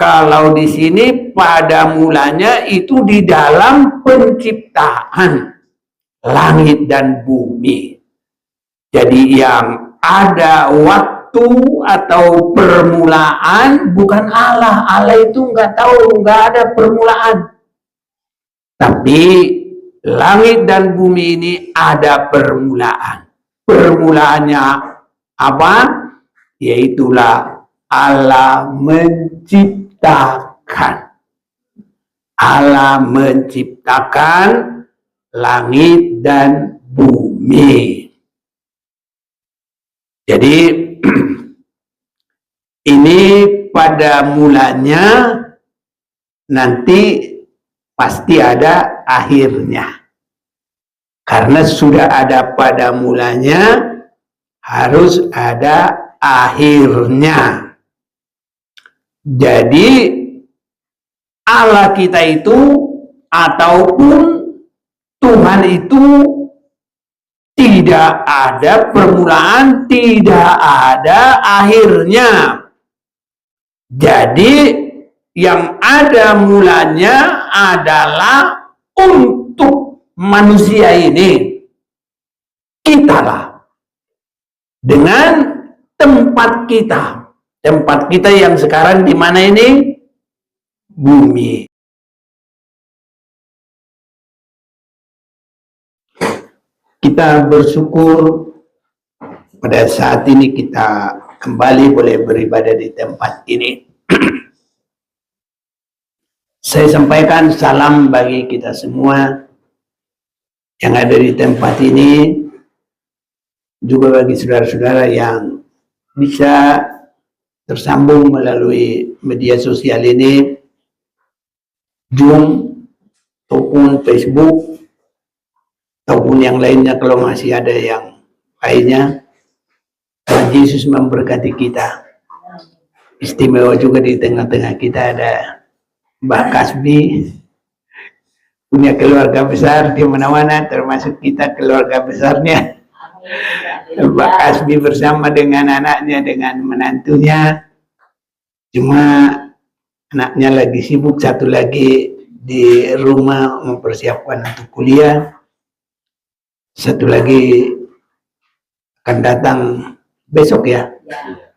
Kalau di sini pada mulanya itu di dalam penciptaan langit dan bumi. Jadi yang ada waktu atau permulaan bukan Allah. Allah itu nggak tahu, nggak ada permulaan. Tapi langit dan bumi ini ada permulaan. Permulaannya apa? Yaitulah Allah menciptakan. Allah menciptakan langit dan bumi. Jadi ini pada mulanya nanti pasti ada akhirnya. Karena sudah ada pada mulanya, harus ada akhirnya. Jadi Allah kita itu ataupun Tuhan itu tidak ada permulaan, tidak ada akhirnya. Jadi yang ada mulanya adalah untuk manusia ini, kitalah, dengan tempat kita yang sekarang di mana ini? Bumi. Kita bersyukur pada saat ini kita kembali boleh beribadah di tempat ini. Saya sampaikan salam bagi kita semua yang ada di tempat ini, juga bagi saudara-saudara yang bisa tersambung melalui media sosial ini, Zoom ataupun Facebook ataupun yang lainnya kalau masih ada yang lainnya. Tuhan Yesus memberkati kita. Istimewa juga di tengah-tengah kita ada Mbak Kasbi, punya keluarga besar di mana-mana, termasuk kita keluarga besarnya. Mbak Kasbi bersama dengan anaknya, dengan menantunya. Cuma anaknya lagi sibuk, satu lagi di rumah mempersiapkan untuk kuliah. Satu lagi akan datang besok ya,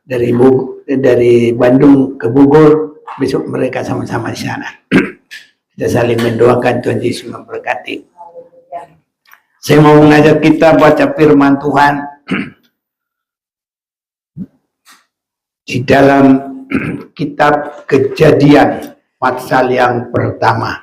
dari Bandung ke Bogor. Besok mereka sama-sama di sana. Kita saling mendoakan Tuhan Yesus memberkati. Saya mau mengajak kita baca firman Tuhan di dalam kitab Kejadian pasal yang pertama.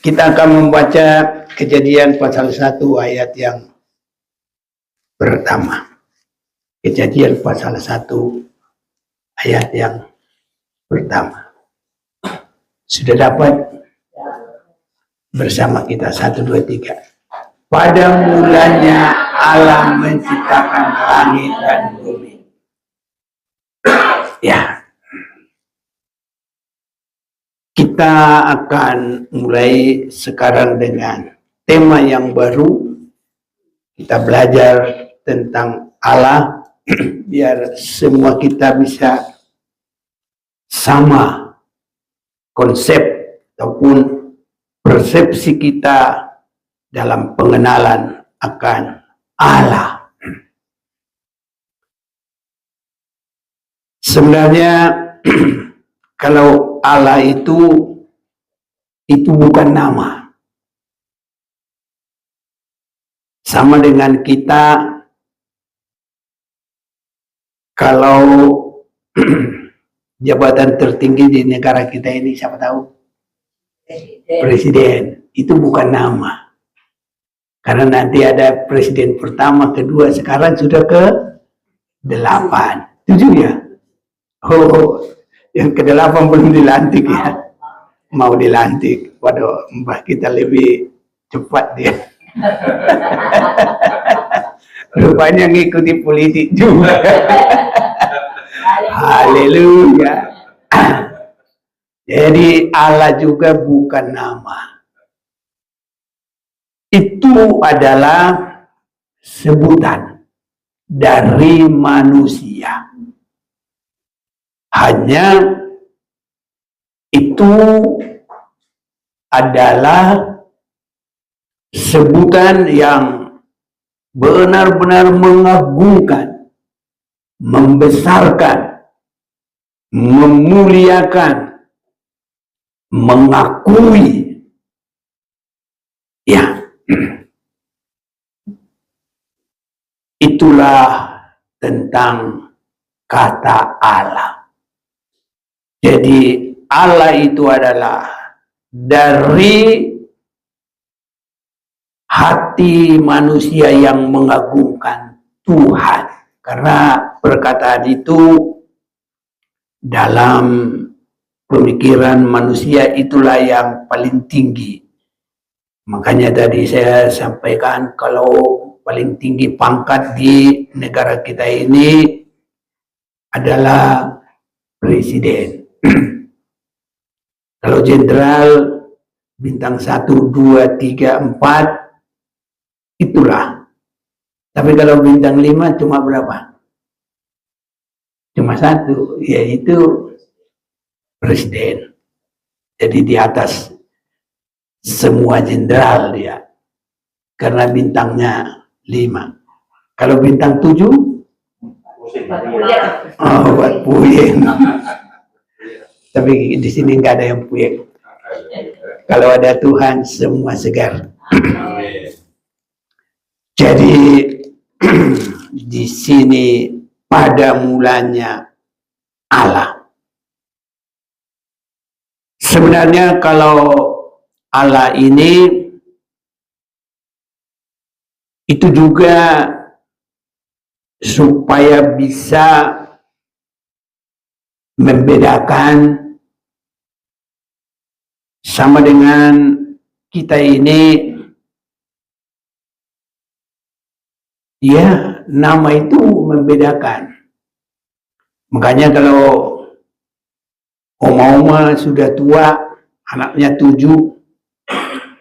Kita akan membaca Kejadian pasal 1 ayat yang pertama. Kejadian pasal 1 ayat yang pertama. Sudah dapat? Bersama kita 1, 2, 3. Pada mulanya Allah menciptakan langit dan bumi. Ya. Kita akan mulai sekarang dengan tema yang baru. Kita belajar tentang Allah, biar semua kita bisa sama konsep ataupun persepsi kita dalam pengenalan akan Allah. Sebenarnya kalau Allah itu bukan nama. Sama dengan kita kalau jabatan tertinggi di negara kita ini siapa tahu? Presiden. Itu bukan nama. Karena nanti ada presiden pertama, kedua, sekarang sudah ke 8. 7 ya? Oh, Yang ke-8 belum dilantik ya. Mau dilantik. Waduh, mbah kita lebih cepat dia. Rupanya ngikuti politik juga. Haleluya. Jadi Allah juga bukan nama. Itu adalah sebutan dari manusia. Hanya itu adalah sebutan yang benar-benar mengagungkan, membesarkan, memuliakan, mengakui. Ya, itulah tentang kata Allah. Jadi Allah itu adalah dari hati manusia yang mengagungkan Tuhan. Karena perkataan itu dalam pemikiran manusia itulah yang paling tinggi. Makanya tadi saya sampaikan kalau paling tinggi pangkat di negara kita ini adalah presiden. Kalau jenderal bintang 1, 2, 3, 4 itulah. Tapi kalau bintang 5 cuma berapa? Cuma 1, yaitu presiden. Jadi di atas semua jenderal dia. Karena bintangnya 5. Kalau bintang 7 buat puyeng. Tapi di sini nggak ada yang puyeng. Kalau ada Tuhan semua segar. Jadi di sini pada mulanya Allah. Sebenarnya kalau Allah ini itu juga supaya bisa membedakan sama dengan kita ini, ya nama itu membedakan. Makanya kalau oma-oma sudah tua, anaknya 7,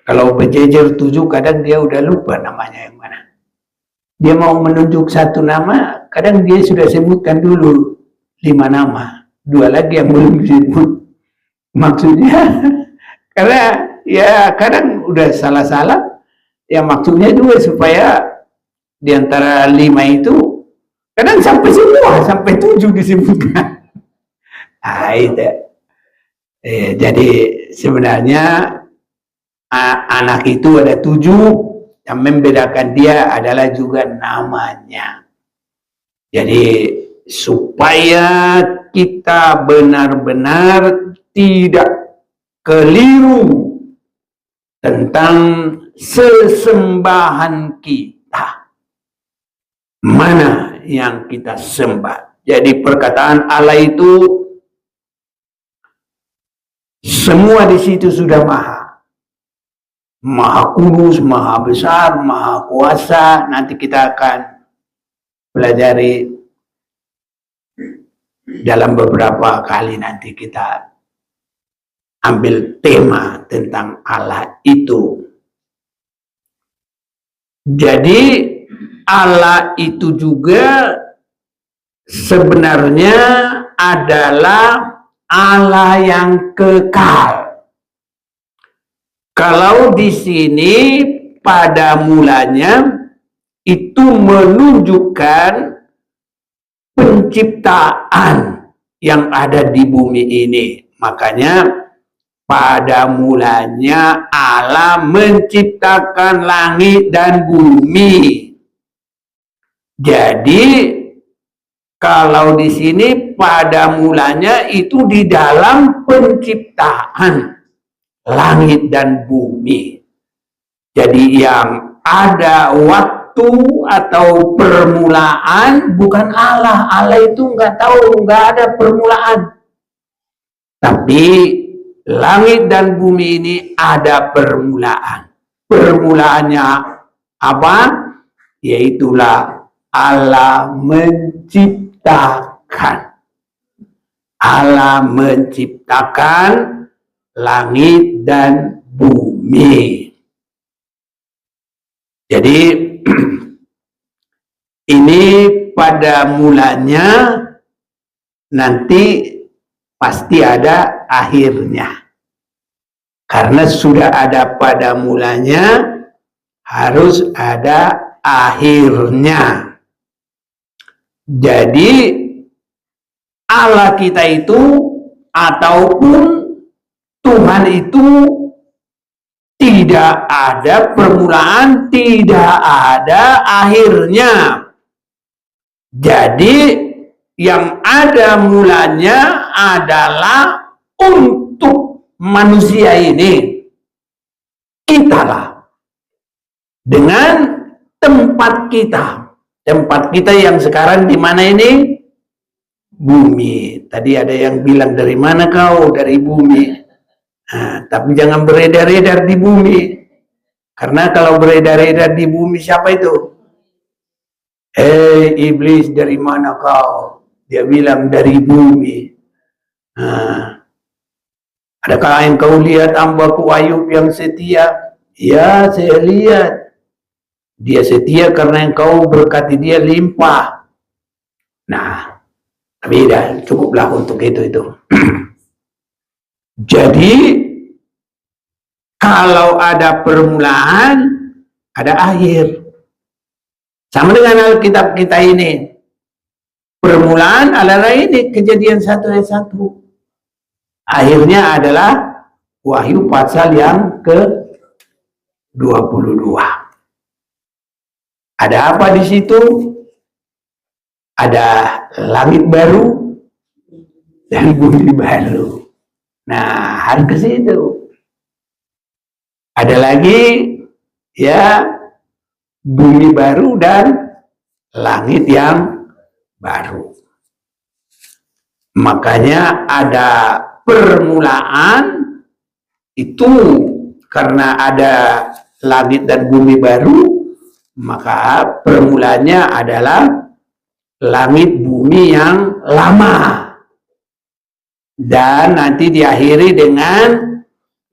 kalau berjejer 7 kadang dia udah lupa namanya yang mana. Dia mau menunjuk satu nama, kadang dia sudah sebutkan dulu 5 nama, 2 lagi yang belum disebut. Maksudnya karena ya kadang udah salah-salah, ya maksudnya juga supaya di antara 5 itu kadang sampai semua, sampai 7 disebutkan. Nah, itu. Jadi sebenarnya anak itu ada 7, yang membedakan dia adalah juga namanya. Jadi supaya kita benar-benar tidak keliru tentang sesembahan kita. Mana yang kita sembah. Jadi perkataan Allah itu semua di situ sudah maha kudus, maha besar, maha kuasa. Nanti kita akan pelajari dalam beberapa kali, nanti kita ambil tema tentang Allah itu. Jadi Allah itu juga sebenarnya adalah Allah yang kekal. Kalau di sini pada mulanya itu menunjukkan penciptaan yang ada di bumi ini. Makanya pada mulanya Allah menciptakan langit dan bumi. Jadi kalau di sini pada mulanya itu di dalam penciptaan langit dan bumi. Jadi yang ada waktu atau permulaan bukan Allah. Allah itu nggak tahu, nggak ada permulaan. Tapi langit dan bumi ini ada permulaan. Permulaannya apa? Yaitulah Allah menciptakan. Allah menciptakan langit dan bumi. Jadi ini pada mulanya nanti pasti ada akhirnya. Karena sudah ada pada mulanya, harus ada akhirnya. Jadi Allah kita itu ataupun Tuhan itu tidak ada permulaan, tidak ada akhirnya. Jadi yang ada mulanya adalah untuk manusia ini. Kitalah. Dengan tempat kita. Tempat kita yang sekarang di mana ini? Bumi. Tadi ada yang bilang, dari mana kau? Dari bumi. Nah, tapi jangan beredar-edar di bumi. Karena kalau beredar-edar di bumi, siapa itu? Iblis, dari mana kau? Dia bilang dari bumi. Nah, adakah yang kau lihat hambaku Ayub yang setia? Ya, saya lihat. Dia setia karena yang kau berkati dia limpah. Nah, tapi dah cukuplah untuk itu. Jadi kalau ada permulaan, ada akhir. Sama dengan Alkitab kita ini. Permulaan adalah ini, Kejadian 1 ayat 1. Akhirnya adalah Wahyu pasal yang ke-22. Ada apa di situ? Ada langit baru dan bumi baru. Nah, hari ke situ. Ada lagi ya bumi baru dan langit yang baru. Makanya ada permulaan itu karena ada langit dan bumi baru, maka permulaannya adalah langit bumi yang lama. Dan nanti diakhiri dengan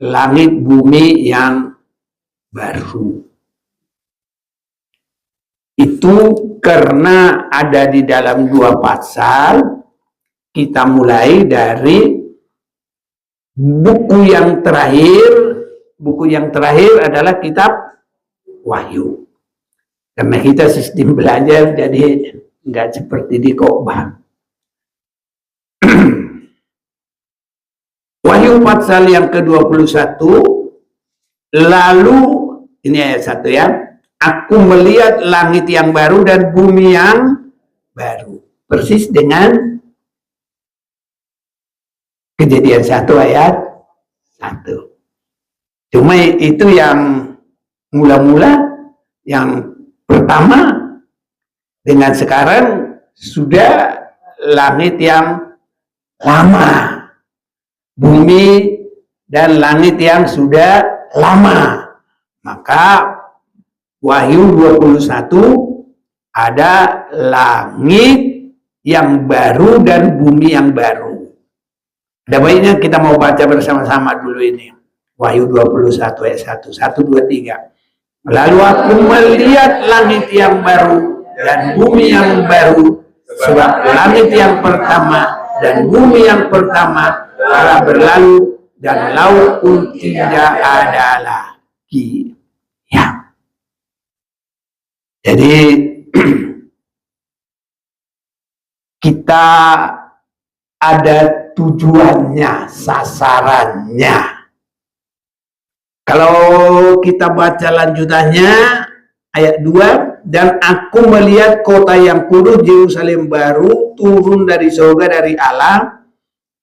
langit bumi yang baru. Itu karena ada di dalam 2 pasal, kita mulai dari buku yang terakhir. Buku yang terakhir adalah kitab Wahyu. Karena kita sistem belajar, jadi nggak seperti di khotbah. Wahyu pasal yang ke-21, lalu, ini ayat 1 ya, aku melihat langit yang baru dan bumi yang baru. Persis dengan Kejadian 1 ayat 1. Cuma itu yang mula-mula, yang pertama, dengan sekarang sudah langit yang lama. Bumi dan langit yang sudah lama. Maka Wahyu 21 ada langit yang baru dan bumi yang baru. Ada baiknya kita mau baca bersama-sama dulu ini. Wahyu 21 ayat 1. 1, 2, 3. Lalu aku melihat langit yang baru dan bumi yang baru. Sebab langit yang pertama dan bumi yang pertama telah berlalu dan laut pun tidak ada lagi. Ya. Jadi kita ada tujuannya, sasarannya. Kalau kita baca lanjutannya ayat 2, dan aku melihat kota yang kudus Yerusalem baru turun dari surga dari Allah,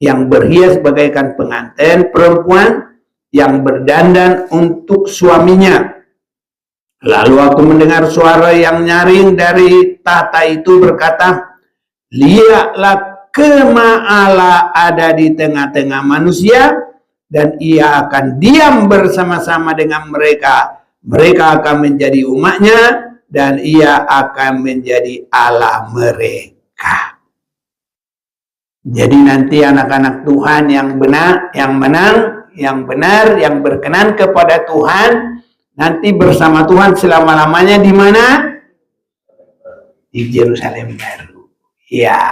yang berhias bagaikan pengantin perempuan yang berdandan untuk suaminya. Lalu aku mendengar suara yang nyaring dari tahta itu berkata, lihatlah kemah Allah ada di tengah-tengah manusia, dan ia akan diam bersama-sama dengan mereka. Mereka akan menjadi umatnya, dan ia akan menjadi Allah mereka. Jadi nanti anak-anak Tuhan yang benar, yang menang, yang benar, yang berkenan kepada Tuhan, nanti bersama Tuhan selama-lamanya di mana? Di Yerusalem baru. Ya,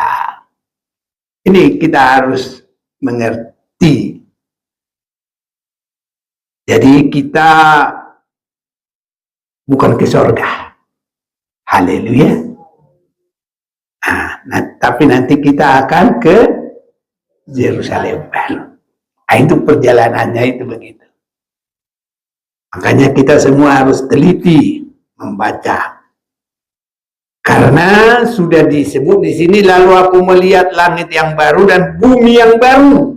ini kita harus mengerti. Jadi kita bukan ke surga. Haleluya. Nah, tapi nanti kita akan ke Yerusalem baru. Nah, itu perjalanannya itu begitu. Makanya kita semua harus teliti membaca. Karena sudah disebut di sini, lalu aku melihat langit yang baru dan bumi yang baru.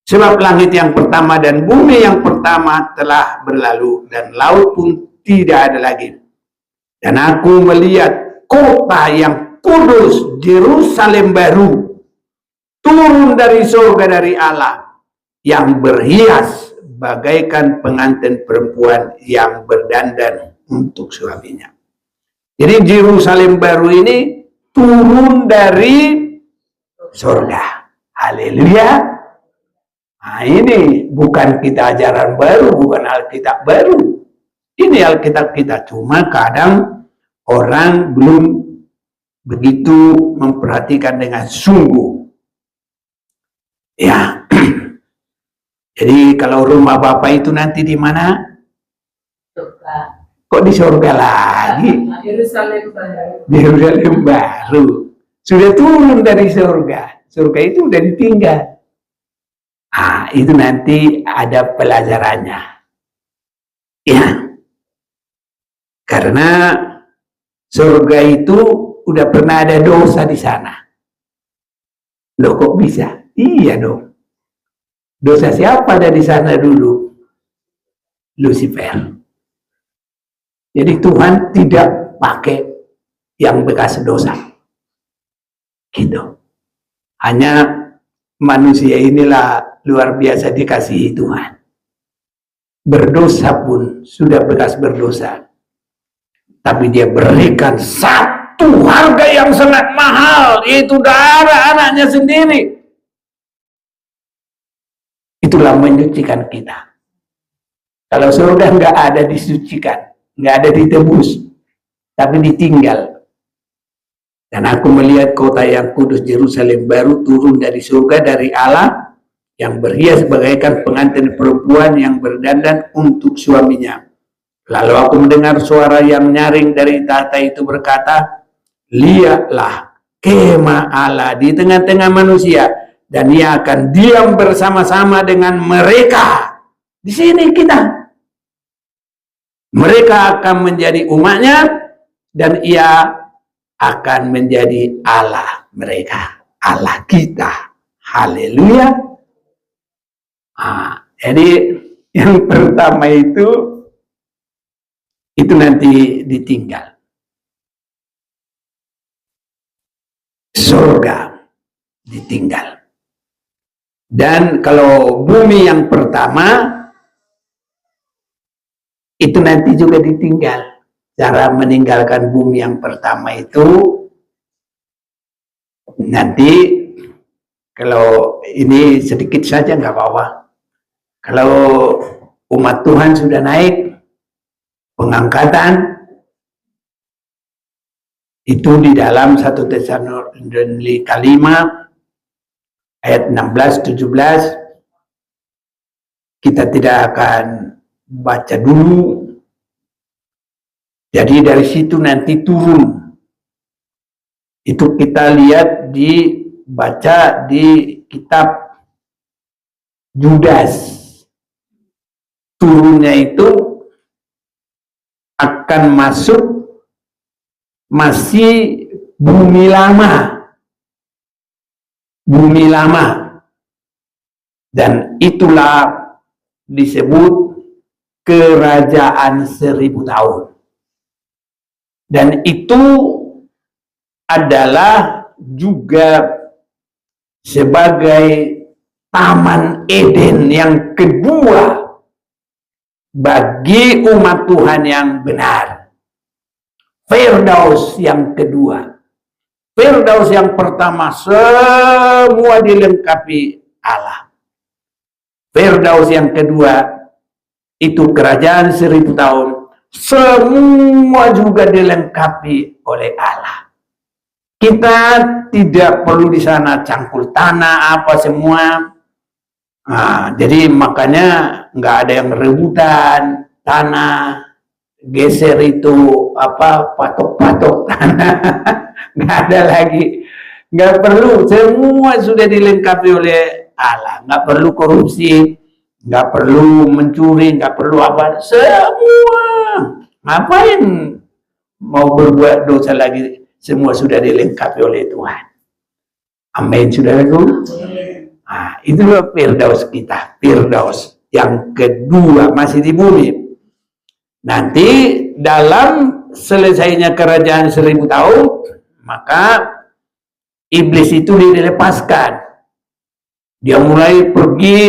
Sebab langit yang pertama dan bumi yang pertama telah berlalu, dan laut pun tidak ada lagi. Dan aku melihat kota yang kudus, Yerusalem baru, turun dari surga dari Allah, yang berhias bagaikan pengantin perempuan yang berdandan untuk suaminya. Jadi Yerusalem baru ini turun dari surga. Haleluya. Nah, ini bukan kita ajaran baru, bukan Alkitab baru. Ini Alkitab kita, cuma kadang orang belum begitu memperhatikan dengan sungguh. Ya. Jadi kalau rumah Bapak itu nanti di mana? Surga. Kok di surga lagi? Yerusalem baru. Yerusalem baru. Sudah turun dari surga. Surga itu udah ditinggal. Ah, itu nanti ada pelajarannya. Ya. Karena surga itu udah pernah ada dosa di sana. Loh, kok bisa? Iya dong. Dosa siapa ada di sana dulu? Lucifer. Jadi Tuhan tidak pakai yang bekas dosa. Gitu. Hanya manusia inilah luar biasa dikasihi Tuhan. Berdosa pun sudah bekas berdosa. Tapi dia berikan satu harga yang sangat mahal, yaitu darah anaknya sendiri. Itulah menyucikan kita. Kalau surga nggak ada disucikan, nggak ada ditebus, tapi ditinggal. Dan aku melihat kota yang kudus Yerusalem baru turun dari surga dari Allah, yang berhias bagaikan pengantin perempuan yang berdandan untuk suaminya. Lalu aku mendengar suara yang nyaring dari tahta itu berkata, lihatlah kemah Allah di tengah-tengah manusia, dan ia akan diam bersama-sama dengan mereka. Di sini kita. Mereka akan menjadi umatnya, dan ia akan menjadi Allah mereka, Allah kita. Haleluya. Jadi yang pertama itu nanti ditinggal. Surga ditinggal. Dan kalau bumi yang pertama itu nanti juga ditinggal. Cara meninggalkan bumi yang pertama itu nanti, kalau ini sedikit saja nggak apa-apa. Kalau umat Tuhan sudah naik pengangkatan, itu di dalam 1 Tesalonika 5 ayat 16-17, kita tidak akan baca dulu. Jadi dari situ nanti turun. Itu kita lihat baca di kitab Yudas. Turunnya itu akan masuk masih bumi lama. Bumi lama. Dan itulah disebut kerajaan 1000 tahun. Dan itu adalah juga sebagai Taman Eden yang kedua bagi umat Tuhan yang benar. Firdaus yang kedua. Firdaus yang pertama semua dilengkapi Allah. Firdaus yang kedua itu kerajaan 1000 tahun, semua juga dilengkapi oleh Allah. Kita tidak perlu di sana cangkul tanah apa semua. Jadi makanya nggak ada yang rebutan tanah, geser itu apa patok-patok tanah, nggak ada lagi, nggak perlu, semua sudah dilengkapi oleh Allah, nggak perlu korupsi, nggak perlu mencuri, nggak perlu apa, semua. Ngapain mau berbuat dosa lagi? Semua sudah dilengkapi oleh Tuhan. Amin, saudaraku. Itulah Firdaus kita, Firdaus yang kedua masih di bumi. Nanti dalam selesainya kerajaan 1000 tahun, maka iblis itu dilepaskan. Dia mulai pergi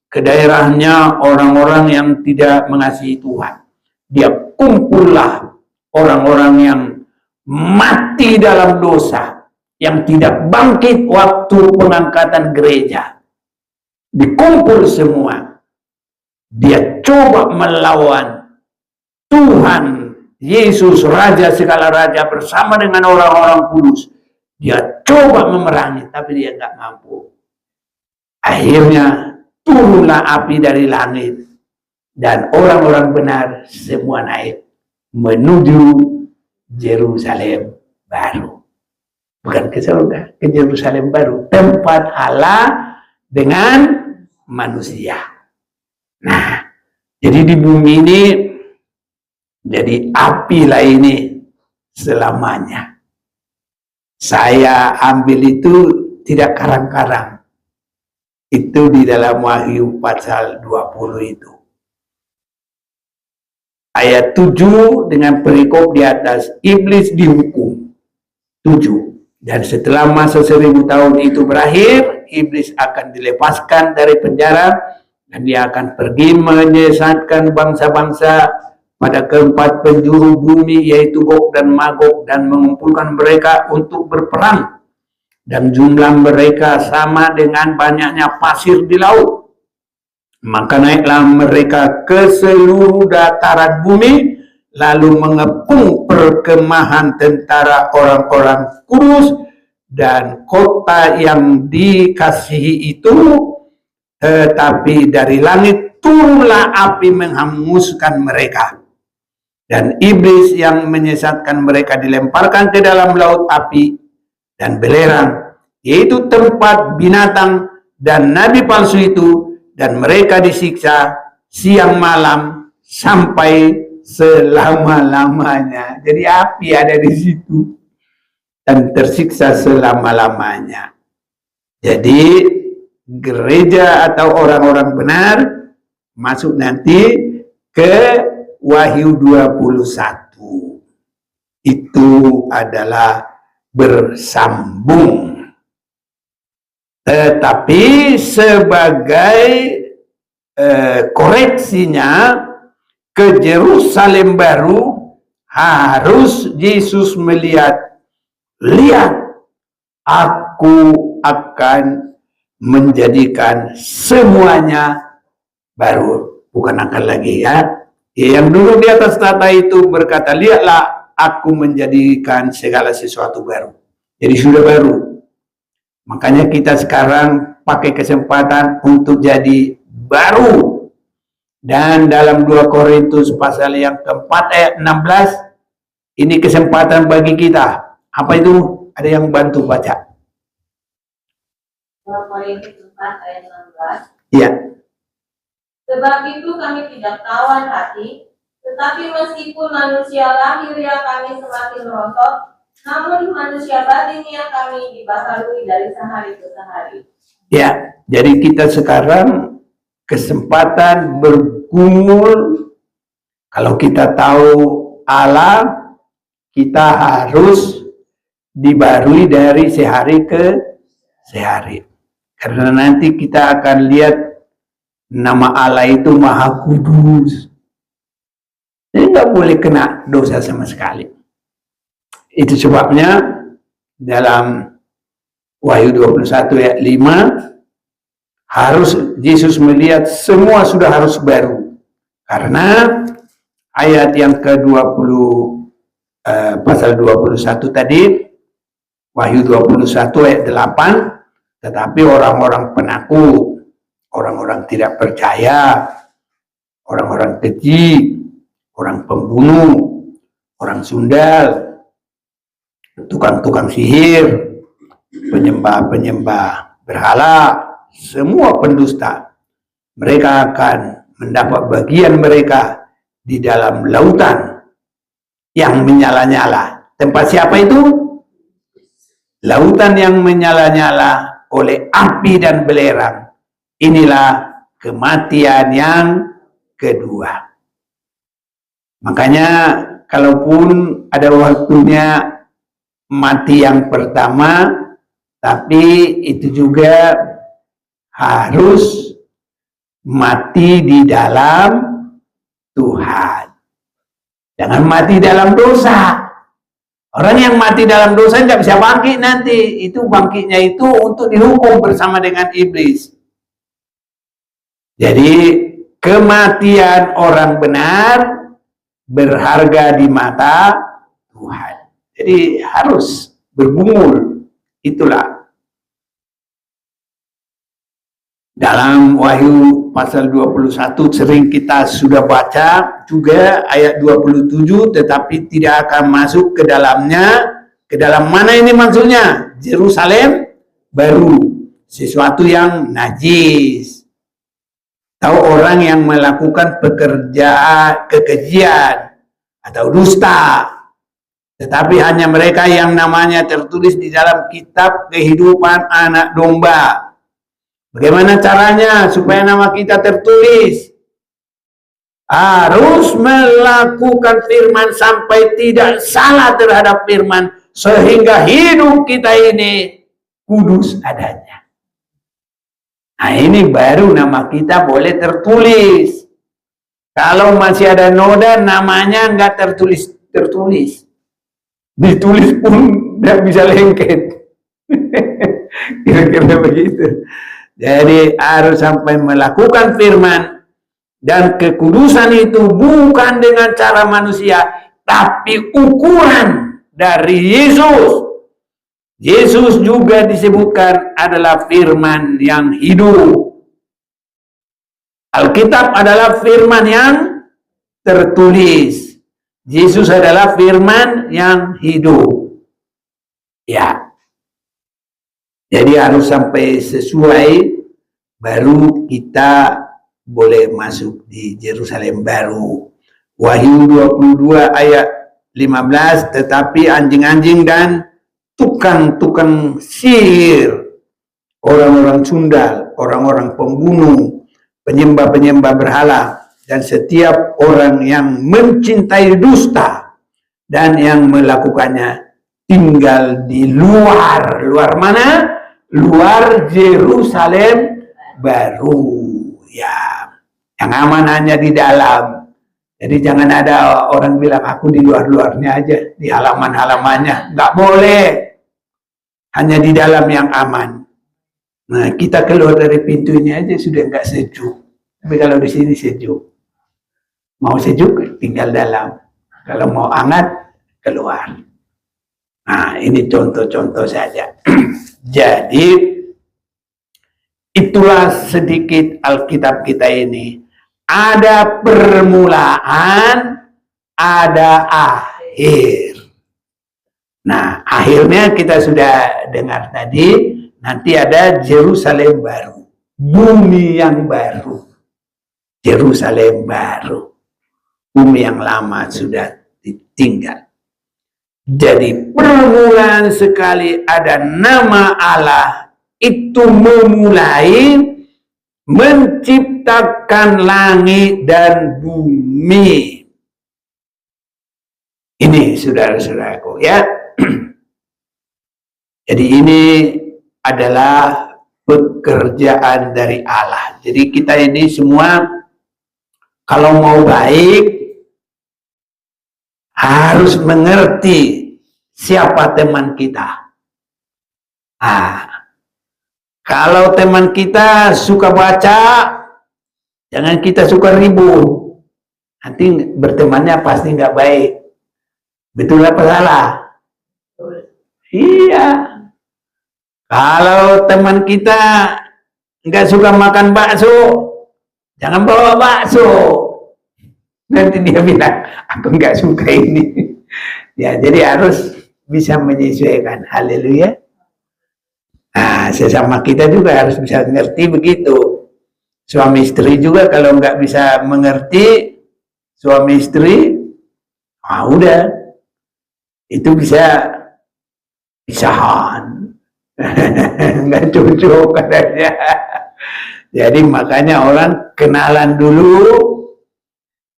ke daerahnya orang-orang yang tidak mengasihi Tuhan. Dia kumpullah orang-orang yang mati dalam dosa, yang tidak bangkit waktu pengangkatan gereja. Dikumpul semua. Dia coba melawan Tuhan Yesus, Raja segala raja, bersama dengan orang-orang kudus. Dia coba memerangi, tapi dia nggak mampu. Akhirnya turunlah api dari langit, dan orang-orang benar semua naik menuju Yerusalem baru. Bukan ke surga, ke Yerusalem baru, tempat Allah dengan manusia. Nah, jadi di bumi ini jadi api lah ini selamanya. Saya ambil itu tidak karang-karang. Itu di dalam Wahyu pasal 20 itu. Ayat 7 dengan perikop di atas, iblis dihukum. 7. Dan setelah masa 1000 tahun itu berakhir, iblis akan dilepaskan dari penjara dan dia akan pergi menyesatkan bangsa-bangsa pada keempat penjuru bumi, yaitu Gog dan Magog, dan mengumpulkan mereka untuk berperang. Dan jumlah mereka sama dengan banyaknya pasir di laut. Maka naiklah mereka ke seluruh dataran bumi, lalu mengepung perkemahan tentara orang-orang kudus dan kota yang dikasihi itu. Tetapi dari langit turunlah api menghanguskan mereka, dan iblis yang menyesatkan mereka dilemparkan ke dalam laut api dan belerang, yaitu tempat binatang dan nabi palsu itu, dan mereka disiksa siang malam sampai selama-lamanya. Jadi api ada di situ dan tersiksa selama-lamanya. Jadi gereja atau orang-orang benar masuk nanti ke Wahyu 21. Itu adalah bersambung. Tetapi sebagai koreksinya, ke Yerusalem baru harus Yesus melihat, lihat, aku akan menjadikan semuanya baru. Bukan akan lagi, ya. Yang dulu di atas tahta itu berkata, lihatlah, aku menjadikan segala sesuatu baru. Jadi sudah baru. Makanya kita sekarang pakai kesempatan untuk jadi baru. Dan dalam 2 Korintus pasal yang keempat ayat 16, ini kesempatan bagi kita. Apa itu? Ada yang bantu baca? 2 Korintus 4 ayat 16. Iya. Sebab itu kami tidak tawan hati, tetapi meskipun manusia lahirnya kami semakin merosot, namun manusia batinnya kami dibaharui dari sehari ke sehari. Ya, jadi kita sekarang kesempatan bergumul. Kalau kita tahu Allah, kita harus dibarui dari sehari ke sehari. Karena nanti kita akan lihat nama Allah itu Maha Kudus. Jadi nggak boleh kena dosa sama sekali. Itu sebabnya dalam Wahyu 21 ayat 5 harus Yesus melihat semua sudah harus baru. Karena ayat yang ke-20 pasal 21 tadi, Wahyu 21 ayat 8, tetapi orang-orang penakut, orang-orang tidak percaya, orang-orang keji, orang pembunuh, orang sundal, tukang-tukang sihir, penyembah-penyembah berhala, semua pendusta, mereka akan mendapat bagian mereka di dalam lautan yang menyala-nyala. Tempat siapa itu? Lautan yang menyala-nyala oleh api dan belerang. Inilah kematian yang kedua. Makanya kalaupun ada waktunya mati yang pertama, tapi itu juga harus mati di dalam Tuhan. Jangan mati dalam dosa. Orang yang mati dalam dosa tidak bisa bangkit nanti. Itu bangkitnya itu untuk dihukum bersama dengan iblis. Jadi kematian orang benar berharga di mata Tuhan. Jadi harus bergumul. Itulah. Dalam Wahyu pasal 21 sering kita sudah baca juga ayat 27, tetapi tidak akan masuk ke dalamnya. Ke dalam mana ini maksudnya? Yerusalem baru. Sesuatu yang najis. Tahu orang yang melakukan pekerjaan kekejian atau dusta. Tetapi hanya mereka yang namanya tertulis di dalam kitab kehidupan anak domba. Bagaimana caranya supaya nama kita tertulis? Harus melakukan firman sampai tidak salah terhadap firman. Sehingga hidup kita ini kudus adanya. Nah ini baru nama kita boleh tertulis. Kalau masih ada noda namanya nggak tertulis. Ditulis pun nggak bisa lengket. Kira-kira begitu. Jadi harus sampai melakukan firman, dan kekudusan itu bukan dengan cara manusia, tapi ukuran dari Yesus. Yesus juga disebutkan adalah firman yang hidup. Alkitab adalah firman yang tertulis. Yesus adalah firman yang hidup. Ya. Jadi harus sampai sesuai, baru kita boleh masuk di Yerusalem baru. Wahyu 22 ayat 15, tetapi anjing-anjing dan tukang-tukang sihir, orang-orang sundal, orang-orang pembunuh, penyembah-penyembah berhala, dan setiap orang yang mencintai dusta dan yang melakukannya tinggal di luar. Luar mana? Luar Yerusalem baru. Ya, yang aman hanya di dalam. Jadi jangan ada orang bilang aku di luar-luarnya aja, di halaman-halamannya. Nggak boleh. Hanya di dalam yang aman. Nah, kita keluar dari pintu ini aja sudah nggak sejuk. Tapi kalau di sini sejuk. Mau sejuk tinggal dalam. Kalau mau hangat keluar. Nah, ini contoh-contoh saja. Jadi, itulah sedikit Alkitab kita ini. Ada permulaan, ada akhir. Nah, akhirnya kita sudah dengar tadi, nanti ada Yerusalem baru. Bumi yang baru. Yerusalem baru. Bumi yang lama sudah ditinggal. Jadi permulaan sekali ada nama Allah itu memulai menciptakan langit dan bumi. Ini saudara-saudaraku ya. Jadi ini adalah pekerjaan dari Allah. Jadi kita ini semua kalau mau baik harus mengerti siapa teman kita. Kalau teman kita suka baca, jangan kita suka ribut. Nanti bertemannya pasti nggak baik. Betul apa salah? Iya. Kalau teman kita nggak suka makan bakso, jangan bawa bakso. Nanti dia bilang, aku nggak suka ini. Ya, jadi harus bisa menyesuaikan. Haleluya. Nah, sesama kita juga harus bisa ngerti begitu. Suami istri juga kalau nggak bisa mengerti suami istri, udah itu bisa pisahan. Nggak cocok katanya. Jadi makanya orang kenalan dulu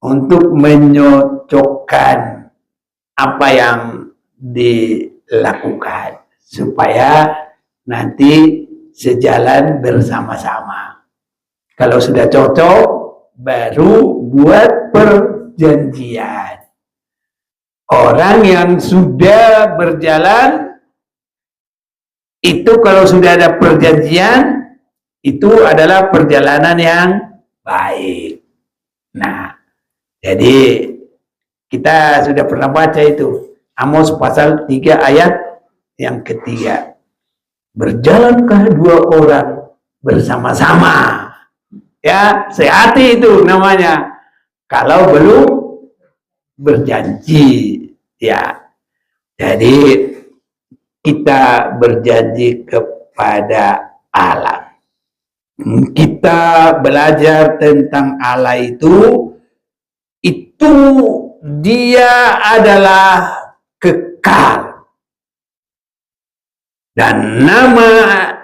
untuk menyocokkan apa yang dilakukan supaya nanti sejalan bersama-sama. Kalau sudah cocok, baru buat perjanjian. Orang yang sudah berjalan itu kalau sudah ada perjanjian, itu adalah perjalanan yang baik. Nah, jadi kita sudah pernah baca itu, Amos pasal 3 ayat yang ketiga. Berjalankah dua orang bersama-sama? Ya, sehati itu namanya. Kalau belum berjanji, ya. Jadi kita berjanji kepada Allah. Kita belajar tentang Allah itu dia adalah kekal. Dan nama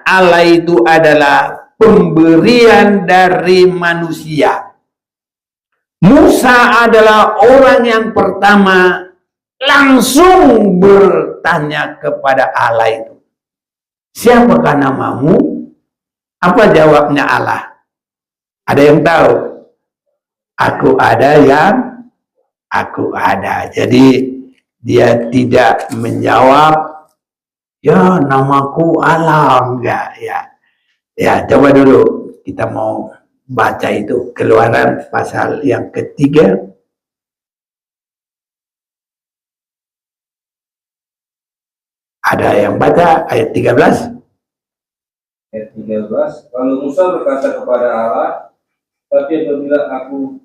Allah itu adalah pemberian dari manusia. Musa adalah orang yang pertama langsung bertanya kepada Allah itu, siapakah namamu? Apa jawabnya Allah? Ada yang tahu? Aku ada yang aku ada. Jadi dia tidak menjawab, ya namaku Allah, enggak ya. Ya, coba dulu kita mau baca itu Keluaran pasal yang ketiga. Ada yang baca ayat 13? Ayat 13, lalu Musa berkata kepada Allah, tapi apabila aku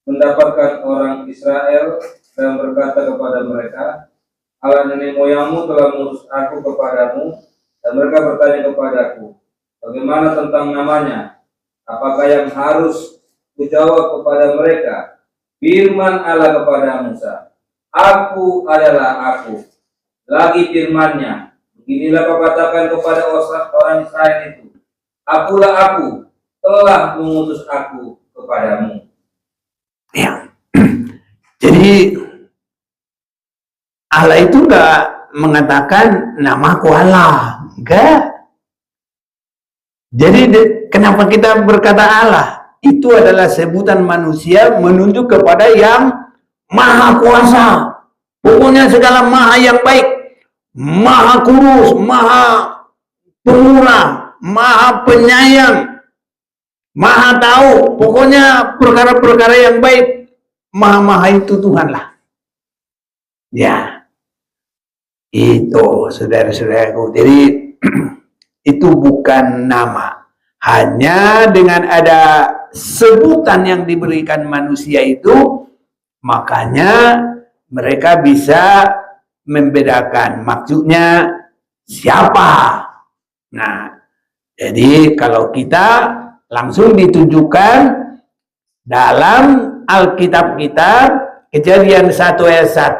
mendapatkan orang Israel dan berkata kepada mereka, Allah nenek moyangmu telah mengutus aku kepadamu, dan mereka bertanya kepadaku, bagaimana tentang namanya? Apakah yang harus kujawab kepada mereka? Firman Allah kepada Musa, aku adalah aku. Lagi firman-Nya, beginilah kau katakan kepada orang Israel itu, akulah aku, telah mengutus aku kepadamu. Ya. Jadi Allah itu enggak mengatakan namaku Allah, enggak. Jadi kenapa kita berkata Allah? Itu adalah sebutan manusia menunjuk kepada yang maha kuasa. Pokoknya segala maha yang baik. Maha kurus, maha pemurah, maha penyayang, maha tahu, pokoknya perkara-perkara yang baik, maha-maha itu Tuhan lah. Ya, itu saudara-saudaraku. Jadi itu bukan nama, hanya dengan ada sebutan yang diberikan manusia itu, makanya mereka bisa membedakan maksudnya siapa. Nah, jadi kalau kita langsung ditunjukkan dalam Alkitab kita, Kejadian 1 ayat 1,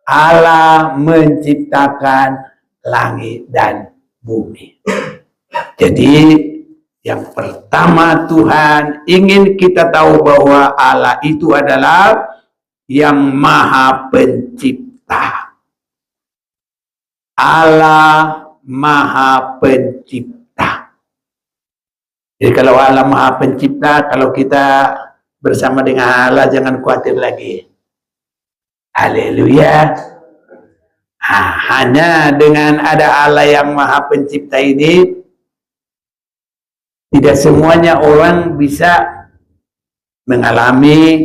Allah menciptakan langit dan bumi. Jadi yang pertama Tuhan ingin kita tahu bahwa Allah itu adalah yang maha pencipta. Allah Maha Pencipta. Jadi kalau Allah Maha Pencipta, kalau kita bersama dengan Allah jangan khawatir lagi. Haleluya. Nah, hanya dengan ada Allah yang Maha Pencipta ini, tidak semuanya orang bisa mengalami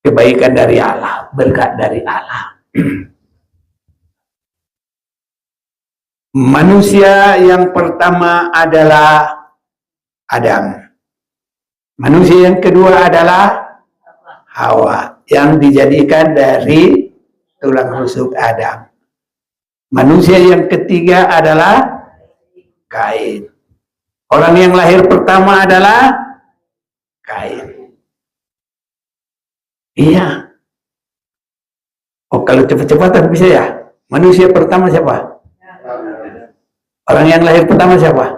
kebaikan dari Allah, berkat dari Allah. Manusia yang pertama adalah Adam. Manusia yang kedua adalah Hawa, yang dijadikan dari tulang rusuk Adam. Manusia yang ketiga adalah Kain. Orang yang lahir pertama adalah Kain. Iya. Oh, kalau cepat-cepatan bisa ya? Manusia pertama siapa? Orang yang lahir pertama siapa?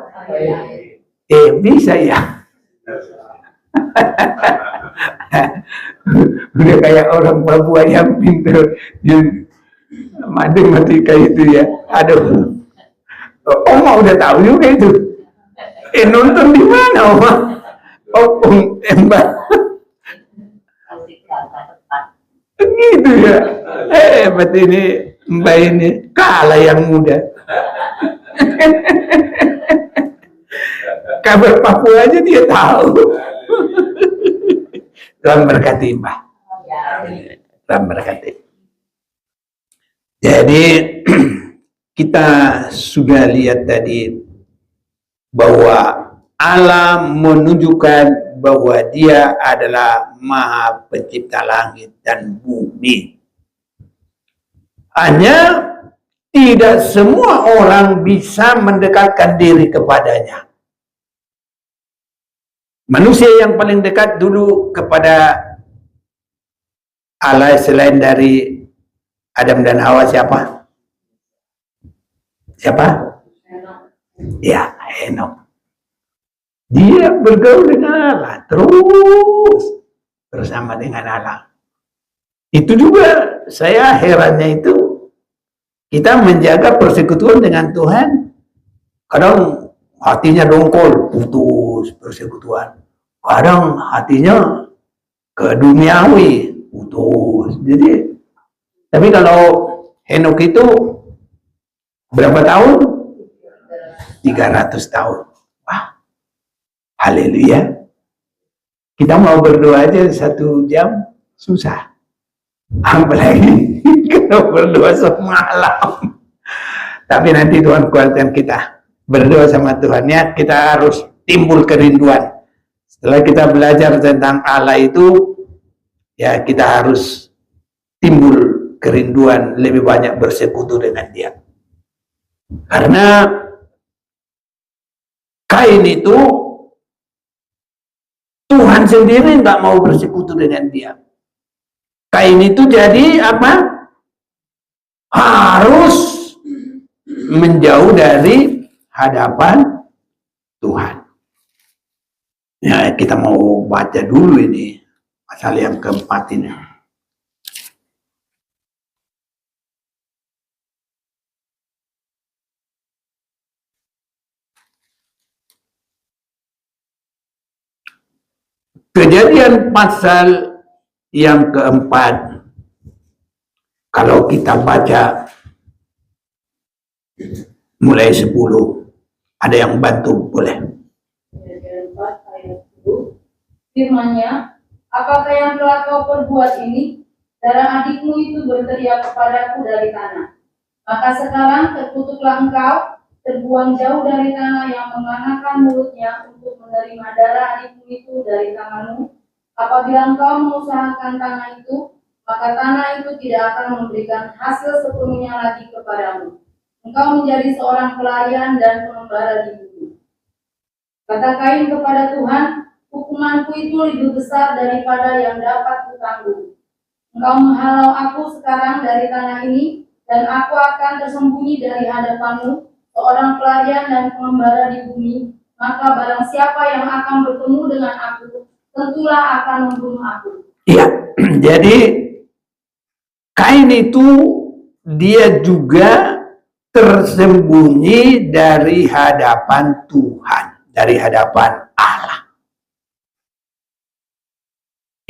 Bisa ya. Udah kayak orang Papua yang pintar matematika itu ya. Aduh, Oma udah tahu juga itu. Nonton di mana Oma? Mbak. Gitu ya. Hebat ini Mbak ini, kalah yang muda. Kabar Papua aja dia tahu. Tuhan berkati Mbak. Tuhan berkati. Jadi kita sudah lihat tadi bahwa Allah menunjukkan bahwa Dia adalah Maha Pencipta langit dan bumi. Hanya tidak semua orang bisa mendekatkan diri kepadanya. Manusia yang paling dekat dulu kepada Allah selain dari Adam dan Hawa siapa? Siapa? Ya, Henok. Dia bergaul dengan Allah terus bersama dengan Allah. Itu juga saya herannya itu, kita menjaga persekutuan dengan Tuhan, kadang hatinya dongkol, putus persekutuan. Kadang hatinya ke duniawi, putus. Jadi, tapi kalau Henok itu berapa tahun? 300 tahun. Wah, haleluya. Kita mau berdoa aja 1 jam, susah. Apalagi kalau berdoa semalam. Tapi nanti Tuhan kuatkan kita. Berdoa sama Tuhan ya, kita harus timbul kerinduan. Setelah kita belajar tentang Allah itu, ya kita harus timbul kerinduan lebih banyak bersekutu dengan Dia. Karena Kain itu Tuhan sendiri nggak mau bersekutu dengan dia. Kain itu jadi apa? Harus menjauh dari hadapan Tuhan. Ya, kita mau baca dulu ini pasal yang keempat ini. Kejadian pasal yang keempat, kalau kita baca mulai 10, ada yang bantu boleh. Kejadian 4 ayat 10. Firman-Nya, apakah yang telah kau perbuat ini? Darah adikmu itu berteriak kepadaku dari tanah. Maka sekarang terkutuklah engkau, terbuang jauh dari tanah yang menganakan mulutnya untuk menerima darah adikmu itu dari tanganmu. Apabila engkau mengusahakan tanah itu, maka tanah itu tidak akan memberikan hasil sepenuhnya lagi kepadamu. Engkau menjadi seorang pelarian dan pengembara di bumi. Kata Kain kepada Tuhan, hukumanku itu lebih besar daripada yang dapat kutanggung. Engkau menghalau aku sekarang dari tanah ini, dan aku akan tersembunyi dari hadapanmu, seorang pelarian dan pengembara di bumi. Maka barang siapa yang akan bertemu dengan aku, tentulah akan membunuh aku. Iya, jadi Kain itu dia juga tersembunyi dari hadapan Tuhan, dari hadapan Allah.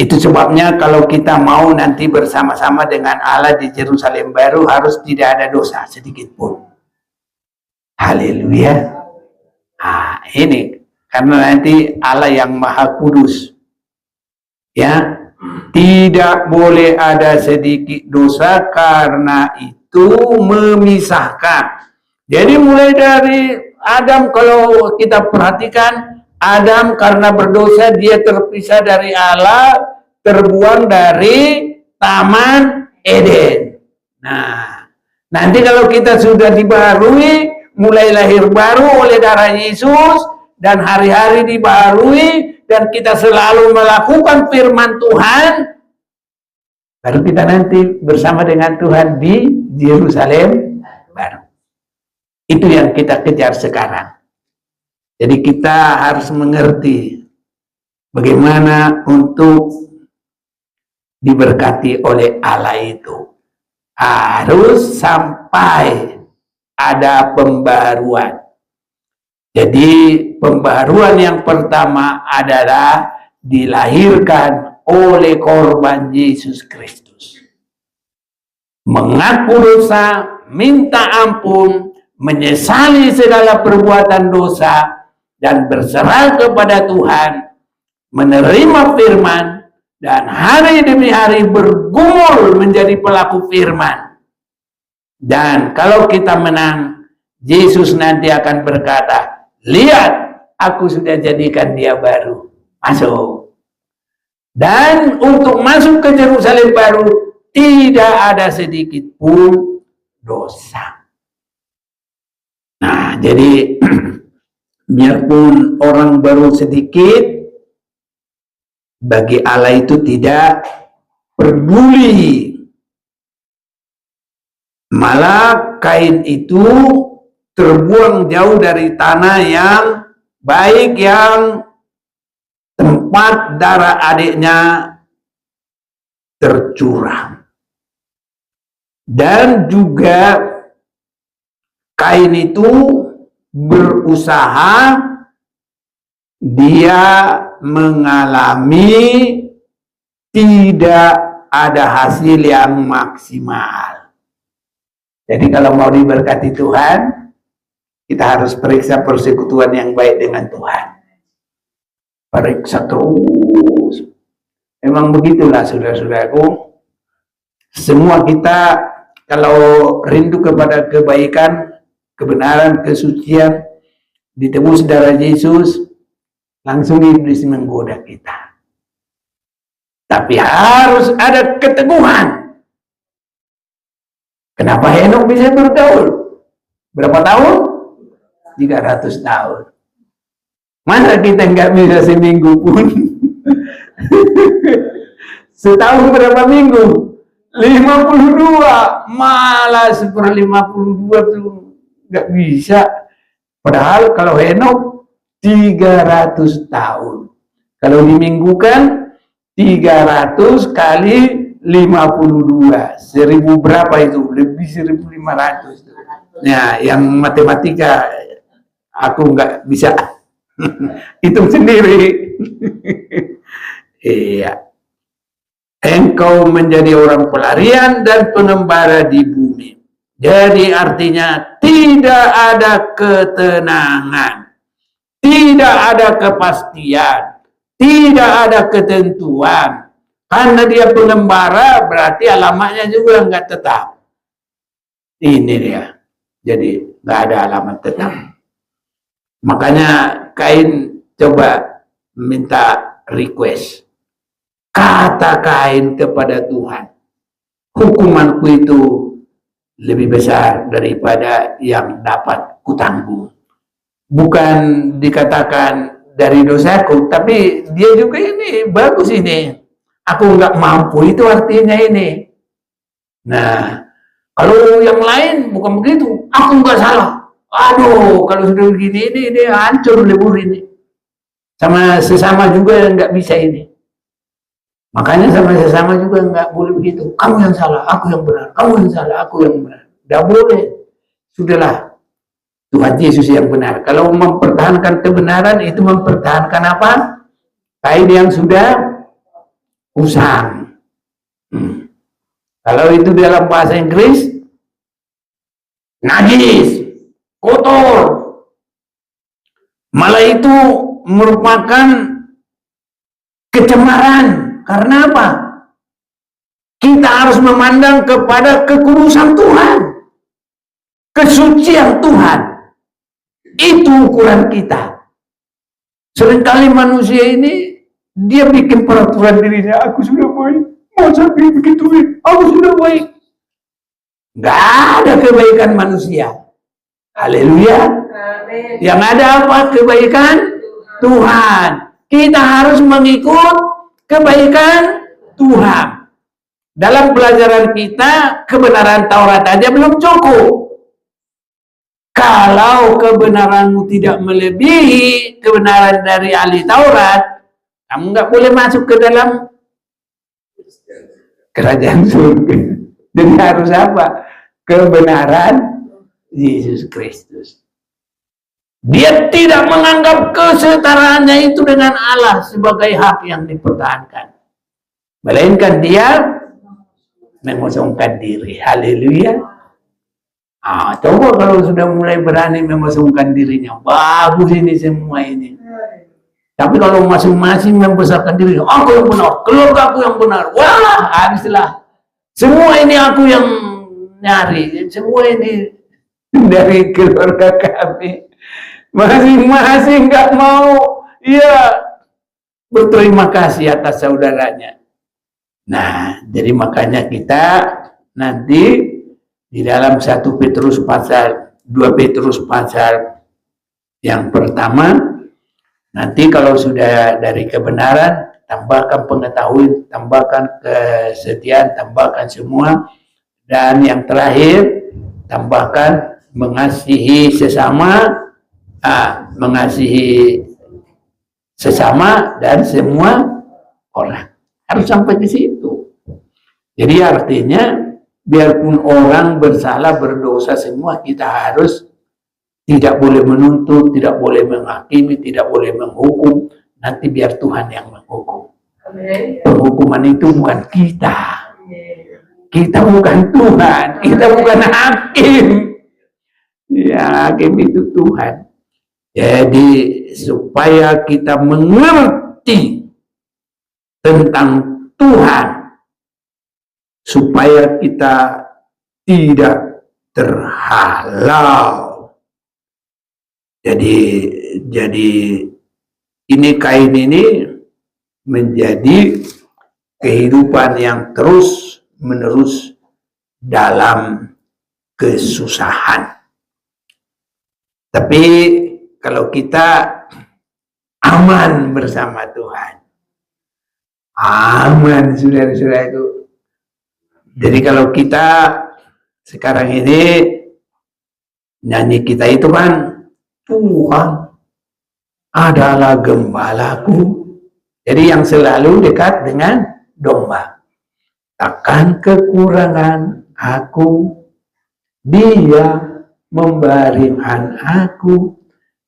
Itu sebabnya kalau kita mau nanti bersama-sama dengan Allah di Yerusalem baru harus tidak ada dosa sedikit pun. Haleluya. Nah, ini karena nanti Allah yang Maha Kudus, ya, tidak boleh ada sedikit dosa, karena itu memisahkan. Jadi mulai dari Adam, kalau kita perhatikan, Adam karena berdosa dia terpisah dari Allah, terbuang dari Taman Eden. Nah, nanti kalau kita sudah dibaharui, mulai lahir baru oleh darah Yesus, dan hari-hari dibaharui, dan kita selalu melakukan firman Tuhan, baru kita nanti bersama dengan Tuhan di Yerusalem baru. Itu yang kita kejar sekarang. Jadi kita harus mengerti bagaimana untuk diberkati oleh Allah itu. Harus sampai ada pembaruan. Jadi pembaruan yang pertama adalah dilahirkan oleh korban Yesus Kristus. Mengaku dosa, minta ampun, menyesali segala perbuatan dosa, dan berserah kepada Tuhan, menerima firman, dan hari demi hari bergumul menjadi pelaku firman. Dan kalau kita menang, Yesus nanti akan berkata, lihat, aku sudah jadikan dia baru. Masuk. Dan untuk masuk ke Yerusalem baru, tidak ada sedikit pun dosa. Nah, jadi biarpun orang baru sedikit, bagi Allah itu tidak peduli. Malah Kain itu terbuang jauh dari tanah yang baik, yang tempat darah adiknya tercurah. Dan juga Kain itu berusaha, dia mengalami tidak ada hasil yang maksimal. Jadi kalau mau diberkati Tuhan, kita harus periksa persekutuan yang baik dengan Tuhan. Periksa terus. Memang begitulah saudara-saudaraku. Semua kita kalau rindu kepada kebaikan, kebenaran, kesucian, ditebus darah Yesus, langsung iblis menggoda kita. Tapi harus ada keteguhan. Kenapa Henok bisa bergaul? Berapa tahun? 300 tahun. Masa kita nggak bisa seminggu pun? Setahun berapa minggu? 52. Malah 1/52 tuh nggak bisa. Padahal kalau Henok 300 tahun. Kalau diminggukan 300 kali 52, 1000 berapa itu? Lebih 1500. Ya, yang matematika aku nggak bisa hitung sendiri. Iya. Engkau menjadi orang pelarian dan pengembara di bumi. Jadi artinya tidak ada ketenangan, tidak ada kepastian, tidak ada ketentuan. Karena dia pengembara, berarti alamatnya juga nggak tetap. Ini dia. Jadi nggak ada alamat tetap. Makanya Kain coba minta request. Kata Kain kepada Tuhan, hukumanku itu lebih besar daripada yang dapat kutanggung. Bukan dikatakan dari dosaku, tapi dia juga ini bagus ini. Aku nggak mampu, itu artinya ini. Nah, kalau yang lain bukan begitu, aku nggak salah. Aduh, kalau sudah begini ini hancur lebur ini. Sama sesama juga nggak bisa ini. Makanya sama sesama juga nggak boleh begitu. Kamu yang salah, aku yang benar. Kamu yang salah, aku yang benar. Nggak boleh. sudahlah, Tuhan Yesus yang benar. Kalau mempertahankan kebenaran itu mempertahankan apa? Kain yang sudah usang. Kalau itu dalam bahasa Inggris, najis, kotor. Malah itu merupakan kecemaran. Karena apa? Kita harus memandang kepada kekudusan Tuhan, kesucian Tuhan. Itu ukuran kita. Seringkali manusia ini dia bikin peraturan dirinya, aku sudah baik, mau sampai begituin, aku sudah baik. Gak ada kebaikan manusia. Haleluya. Yang ada apa? Kebaikan Tuhan. Kita harus mengikut kebaikan Tuhan. Dalam pelajaran kita, kebenaran Taurat aja belum cukup. Kalau kebenaranmu tidak melebihi kebenaran dari ahli Taurat, kamu nggak boleh masuk ke dalam kerajaan surga. Jadi harus apa? Kebenaran Yesus Kristus. Dia tidak menganggap kesetaraannya itu dengan Allah sebagai hak yang dipertahankan. Melainkan dia mengosongkan diri. Haleluya. Coba kalau sudah mulai berani mengosongkan dirinya, bagus ini semua ini. Tapi kalau masing-masing membesarkan dirinya, aku yang benar, keluarga aku yang benar, wah habislah. Semua ini aku yang nyari, semua ini dari keluarga kami. Masing-masing nggak mau, ya berterima kasih atas saudaranya. Nah, jadi makanya kita nanti di dalam 1 Petrus pasal 2 Petrus pasal yang pertama, nanti kalau sudah dari kebenaran, tambahkan pengetahuan, tambahkan kesetiaan, tambahkan semua, dan yang terakhir tambahkan mengasihi sesama, mengasihi sesama dan semua orang. Harus sampai ke situ. Jadi artinya biarpun orang bersalah, berdosa semua, kita harus tidak boleh menuntut, tidak boleh menghakimi, tidak boleh menghukum. Nanti biar Tuhan yang menghukum. Amen. Penghukuman itu bukan kita. Kita bukan Tuhan, kita bukan hakim. Ya, hakim itu Tuhan. Jadi supaya kita mengerti tentang Tuhan, supaya kita tidak terhalau. Jadi ini kain ini menjadi kehidupan yang terus menerus dalam kesusahan. Tapi kalau kita aman bersama Tuhan, aman saudara-saudara itu. Jadi kalau kita sekarang ini nyanyi kita itu kan, Tuhan adalah gembalaku. Jadi yang selalu dekat dengan domba. Takkan kekurangan aku, dia membaringkan aku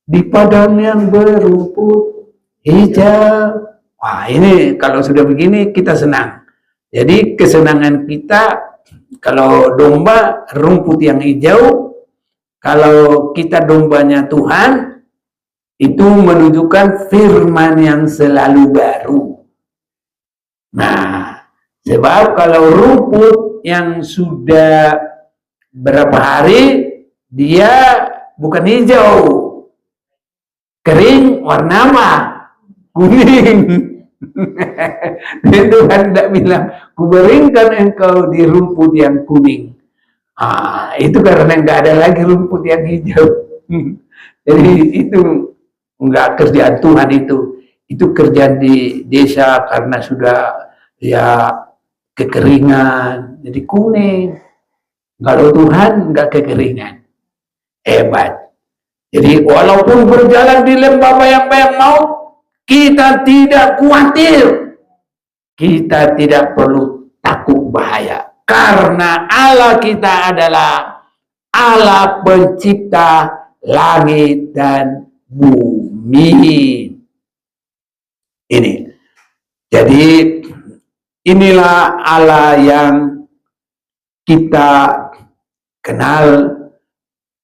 di padang yang berumput hijau. Wah, ini kalau sudah begini kita senang. Jadi kesenangan kita, kalau domba rumput yang hijau, kalau kita dombanya Tuhan, itu menunjukkan firman yang selalu baru. Nah, sebab kalau rumput yang sudah berapa hari, dia bukan hijau, kering, warna apa? Kuning. Tuhan tidak bilang, kuberingkan engkau di rumput yang kuning. Itu karena nggak ada lagi rumput yang hijau. Jadi itu nggak kerjaan Tuhan itu kerjaan di desa karena sudah ya kekeringan, jadi kuning. Kalau Tuhan nggak kekeringan, hebat. Jadi walaupun berjalan di lembah bayang-bayang maut, kita tidak khawatir, kita tidak perlu takut bahaya, karena Allah kita adalah Allah pencipta langit dan bumi. Ini. Jadi inilah Allah yang kita kenal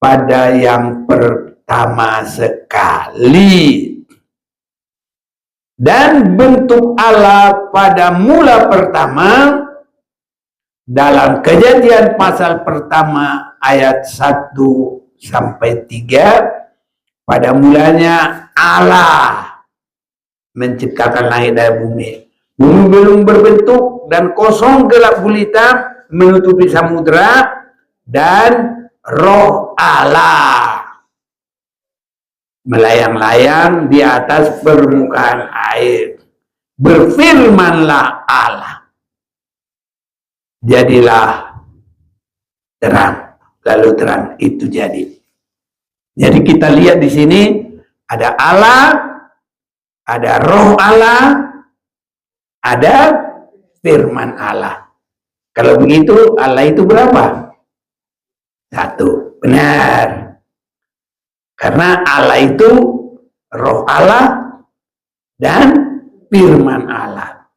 pada yang pertama sekali. Dan bentuk Allah pada mula pertama dalam Kejadian pasal pertama ayat 1 sampai 3, pada mulanya Allah menciptakan langit dan bumi. Bumi belum berbentuk dan kosong gelap gulita menutupi samudera, dan Roh Allah melayang-layang di atas permukaan air. Berfirmanlah Allah, jadilah terang. Lalu terang itu jadi. Jadi kita lihat di sini ada Allah, ada Roh Allah, ada firman Allah. Kalau begitu Allah itu berapa? Satu. Benar. Karena Allah itu Roh Allah dan firman Allah.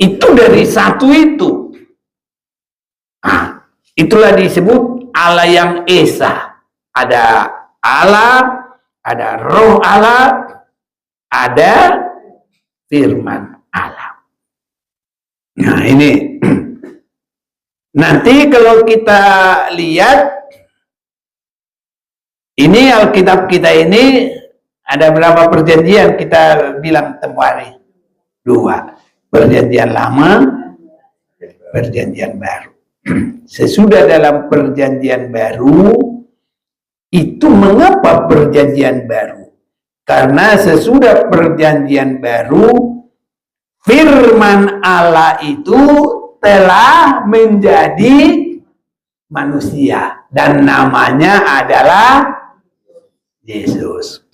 Itu dari satu itu. Nah, itulah disebut Allah yang Esa. Ada Allah, ada Roh Allah, ada firman Allah. Nah, ini nanti kalau kita lihat ini Alkitab kita ini ada berapa perjanjian kita bilang tempoh hari? 2. Perjanjian lama, perjanjian baru. Sesudah dalam perjanjian baru, itu mengapa perjanjian baru? Karena sesudah perjanjian baru, firman Allah itu telah menjadi manusia dan namanya adalah Yesus.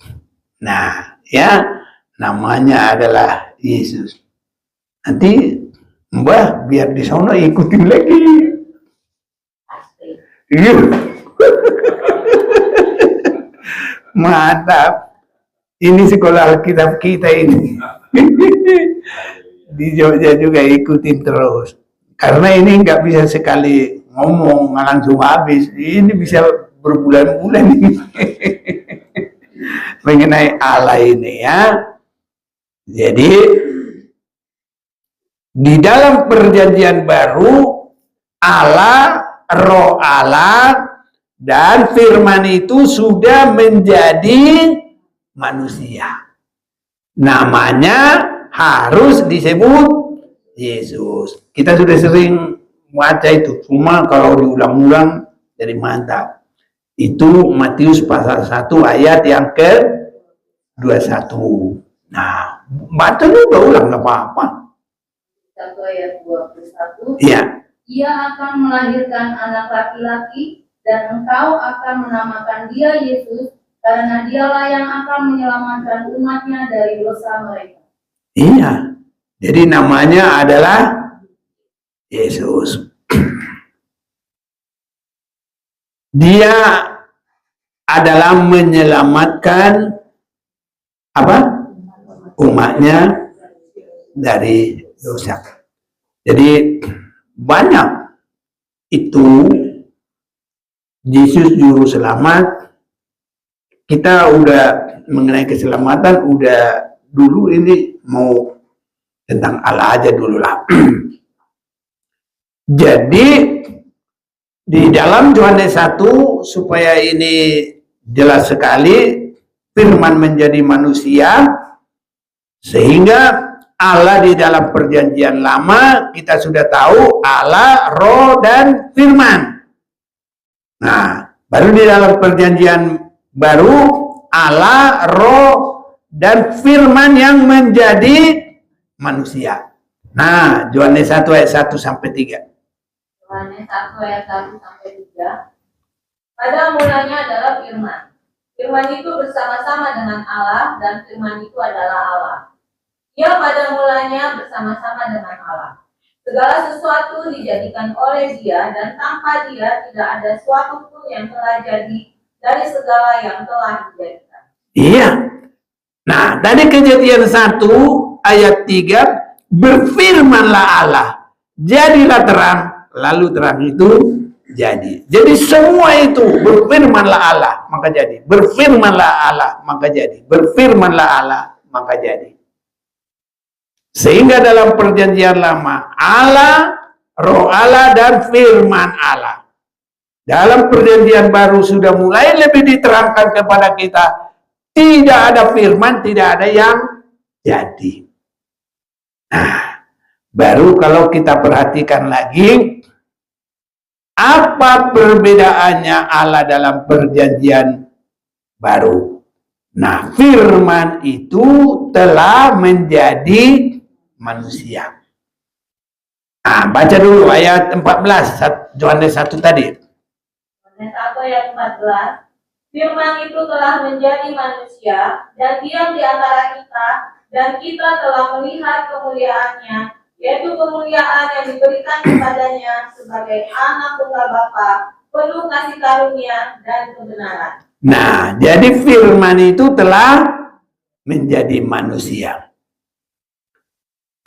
Nah, ya, namanya adalah Yesus. Nanti Mbah biar di sana ikutin lagi. Iya. Mantap. Ini sekolah Alkitab kita ini. Di Jogja juga ikutin terus. Karena ini nggak bisa sekali ngomong langsung habis. Ini bisa berbulan-bulan ini. Mengenai Allah ini ya. Jadi di dalam perjanjian baru Allah, Roh Allah dan firman itu sudah menjadi manusia. Namanya harus disebut Yesus. Kita sudah sering baca itu, cuma kalau diulang-ulang jadi mantap. Itu Matius pasal 1 ayat yang ke-21. Nah, baca juga ulang, nggak apa-apa. 1 ayat 21. Iya. Ia akan melahirkan anak laki-laki dan engkau akan menamakan dia Yesus, karena dialah yang akan menyelamatkan umatnya dari dosa mereka. Iya. Jadi namanya adalah Yesus. Dia adalah menyelamatkan apa? Umatnya dari dosa. Jadi banyak itu Yesus juru selamat. Kita udah mengenai keselamatan udah dulu, ini mau tentang Allah aja dulu lah. Jadi di dalam Yohanes 1 supaya ini jelas sekali, firman menjadi manusia sehingga Allah di dalam perjanjian lama kita sudah tahu Allah, Roh dan firman. Nah, baru di dalam perjanjian baru Allah, Roh dan firman yang menjadi manusia. Nah, Yohanes 1 ayat 1 sampai 3. Yohanes 1 ayat 1 sampai 3. Pada mulanya adalah firman. Firman itu bersama-sama dengan Allah dan firman itu adalah Allah. Ia pada mulanya bersama-sama dengan Allah. Segala sesuatu dijadikan oleh Dia, dan tanpa Dia tidak ada suatu pun yang telah jadi dari segala yang telah dijadikan. Iya. Nah, tadi Kejadian 1 ayat 3, berfirmanlah Allah, jadilah terang, lalu terang itu jadi. Jadi semua itu berfirmanlah Allah, maka jadi. Berfirmanlah Allah, maka jadi. Berfirmanlah Allah, maka jadi. Sehingga dalam perjanjian lama, Allah, roh Allah, dan firman Allah. Dalam perjanjian baru sudah mulai lebih diterangkan kepada kita, tidak ada firman, tidak ada yang jadi. Nah, baru kalau kita perhatikan lagi, apa perbedaannya Allah dalam perjanjian baru? Nah, firman itu telah menjadi manusia. Nah, baca dulu ayat 14, Yohanes 1 tadi. Yohanes 1 ayat 14. Firman itu telah menjadi manusia dan diam di antara kita, dan kita telah melihat kemuliaannya, yaitu kemuliaan yang diberikan kepadanya sebagai anak tunggal Bapa, penuh kasih karunia dan kebenaran. Nah, jadi firman itu telah menjadi manusia.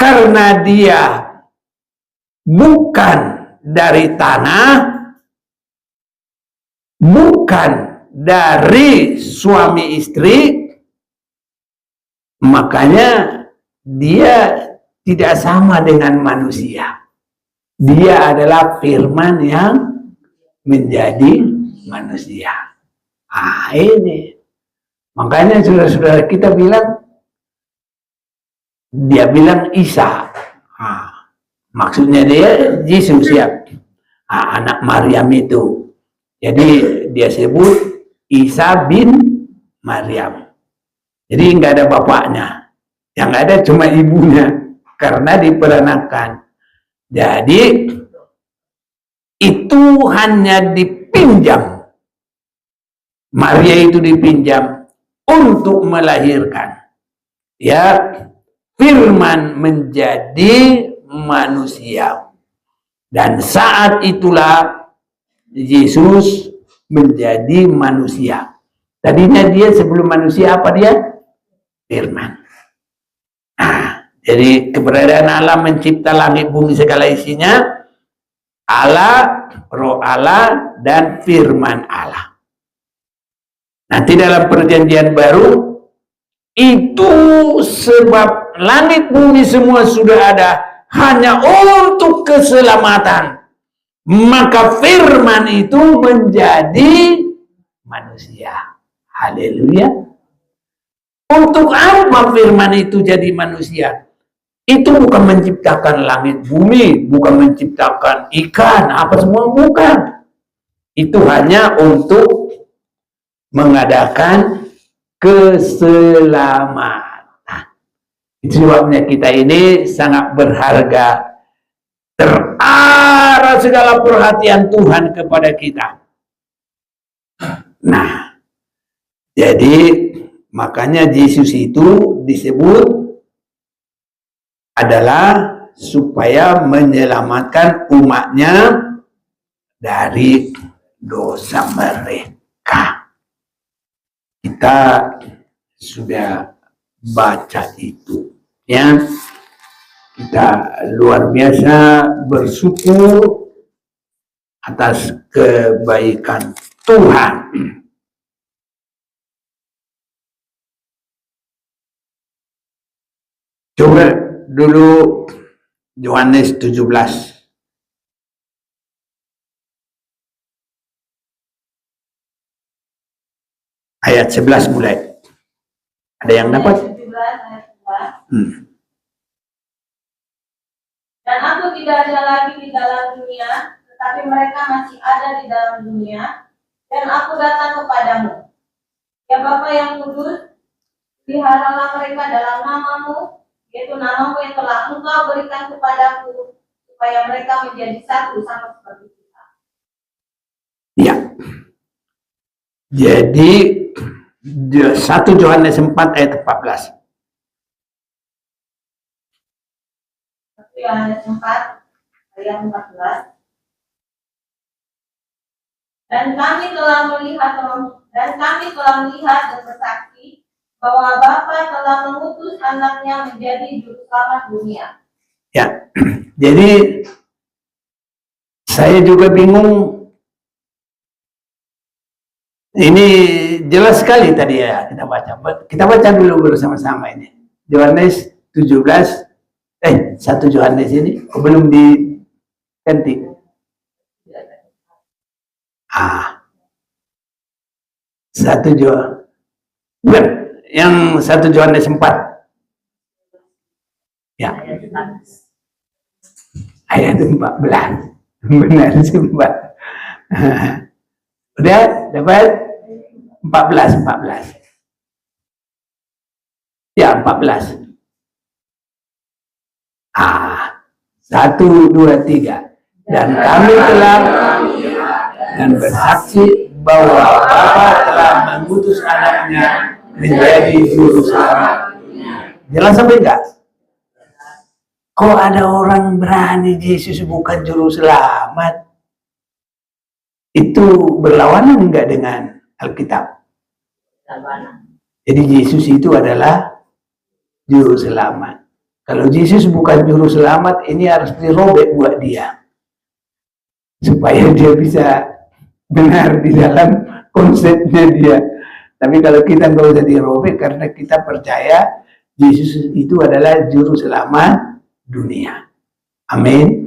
Karena dia bukan dari tanah, bukan dari suami istri, makanya dia tidak sama dengan manusia. Dia adalah firman yang menjadi manusia. Ah, ini. Makanya saudara-saudara kita bilang, dia bilang Isa. Ah, maksudnya dia Yesus ya. Ah, anak Maryam itu. Jadi dia sebut Isa bin Maryam. Jadi nggak ada bapaknya. Yang ada cuma ibunya. Karena diperanakan. Jadi itu hanya dipinjam. Maria itu dipinjam untuk melahirkan. Ya, firman menjadi manusia. Dan saat itulah Yesus menjadi manusia. Tadinya dia sebelum manusia apa dia? Firman. Nah, jadi keberadaan Allah mencipta langit bumi segala isinya, Allah, roh Allah, dan firman Allah. Nanti dalam perjanjian baru, itu sebab langit bumi semua sudah ada hanya untuk keselamatan. Maka firman itu menjadi manusia. Haleluya. Untuk apa firman itu jadi manusia? Itu bukan menciptakan langit bumi, bukan menciptakan ikan, apa semua, bukan. Itu hanya untuk mengadakan keselamatan. Itu sebabnya kita ini sangat berharga, terarah segala perhatian Tuhan kepada kita. Nah, jadi makanya Yesus itu disebut adalah supaya menyelamatkan umatnya dari dosa mereka. Kita sudah baca itu, ya. Kita luar biasa bersyukur atas kebaikan Tuhan. Coba dulu Yohanes 17. Ayat 11 mulai. Ada yang dapat? 17 ayat 2. Dan aku tidak ada lagi di dalam dunia, tetapi mereka masih ada di dalam dunia, dan aku datang kepadamu. Ya Bapa yang kudus, peliharalah mereka dalam namamu, yaitu namamu yang telah Engkau berikan kepadaku, supaya mereka menjadi satu sama seperti kita. Ya. Jadi 1 Yohanes 4 ayat 14. 1 Yohanes 4 ayat 14. Dan kami telah melihat dan bersaksi bahwa Bapa telah mengutus anaknya menjadi juru selamat dunia. Ya, jadi saya juga bingung. Ini jelas sekali tadi ya kita baca. Kita baca dulu bersama-sama ini. Yohanes 17, 1 Yohanes ini belum diganti. Satu Yohanes, yang 1 Yohanes 4. Ya. Ayat 14. Benar sih, Mbak. Udah dapat 14. Ya, 14. 1, 2, 3. Dan kami telah dan bersaksi bahwa Bapa telah mengutus anaknya menjadi juru selamat. Jelas sampai enggak? Kok ada orang berani Yesus bukan juru selamat? Itu berlawanan enggak dengan Alkitab? Jadi Yesus itu adalah juru selamat. Kalau Yesus bukan juru selamat, ini harus dirobek buat dia. Supaya dia bisa benar di dalam konsepnya dia. Tapi kalau kita nggak usah dirobek karena kita percaya Yesus itu adalah juru selamat dunia. Amin.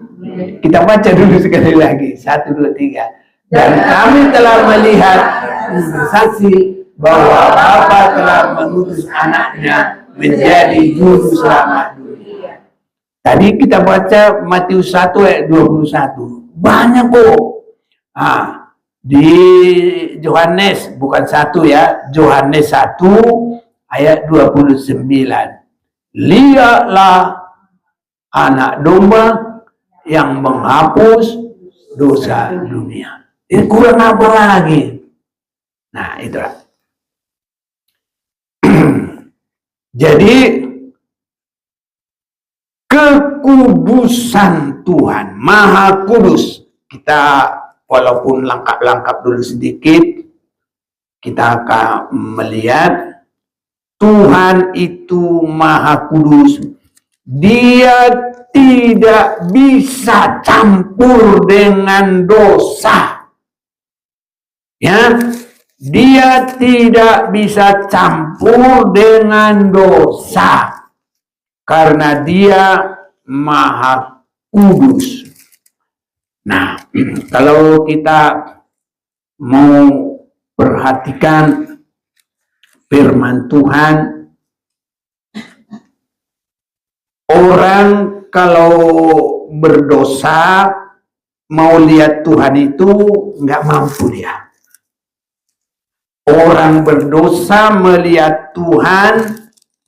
Kita baca dulu sekali lagi. 1, 2, 3. Dan kami telah melihat dan bersaksi bahwa Bapa telah mengutus anaknya menjadi juru selamat dunia. Tadi kita baca Matius 1 ayat 21. Banyak kok. Di Yohanes, bukan 1 ya, Yohanes 1 ayat 29. Lihatlah anak domba yang menghapus dosa dunia. Ini kurang apa lagi? Nah, itulah. Jadi kekudusan Tuhan Maha Kudus, kita walaupun lengkap dulu sedikit, kita akan melihat Tuhan itu Maha Kudus. Dia tidak bisa campur dengan dosa. Ya, dia tidak bisa campur dengan dosa karena dia Maha Kudus. Nah, kalau kita mau perhatikan firman Tuhan, orang kalau berdosa mau lihat Tuhan itu nggak mampu dia. Orang berdosa melihat Tuhan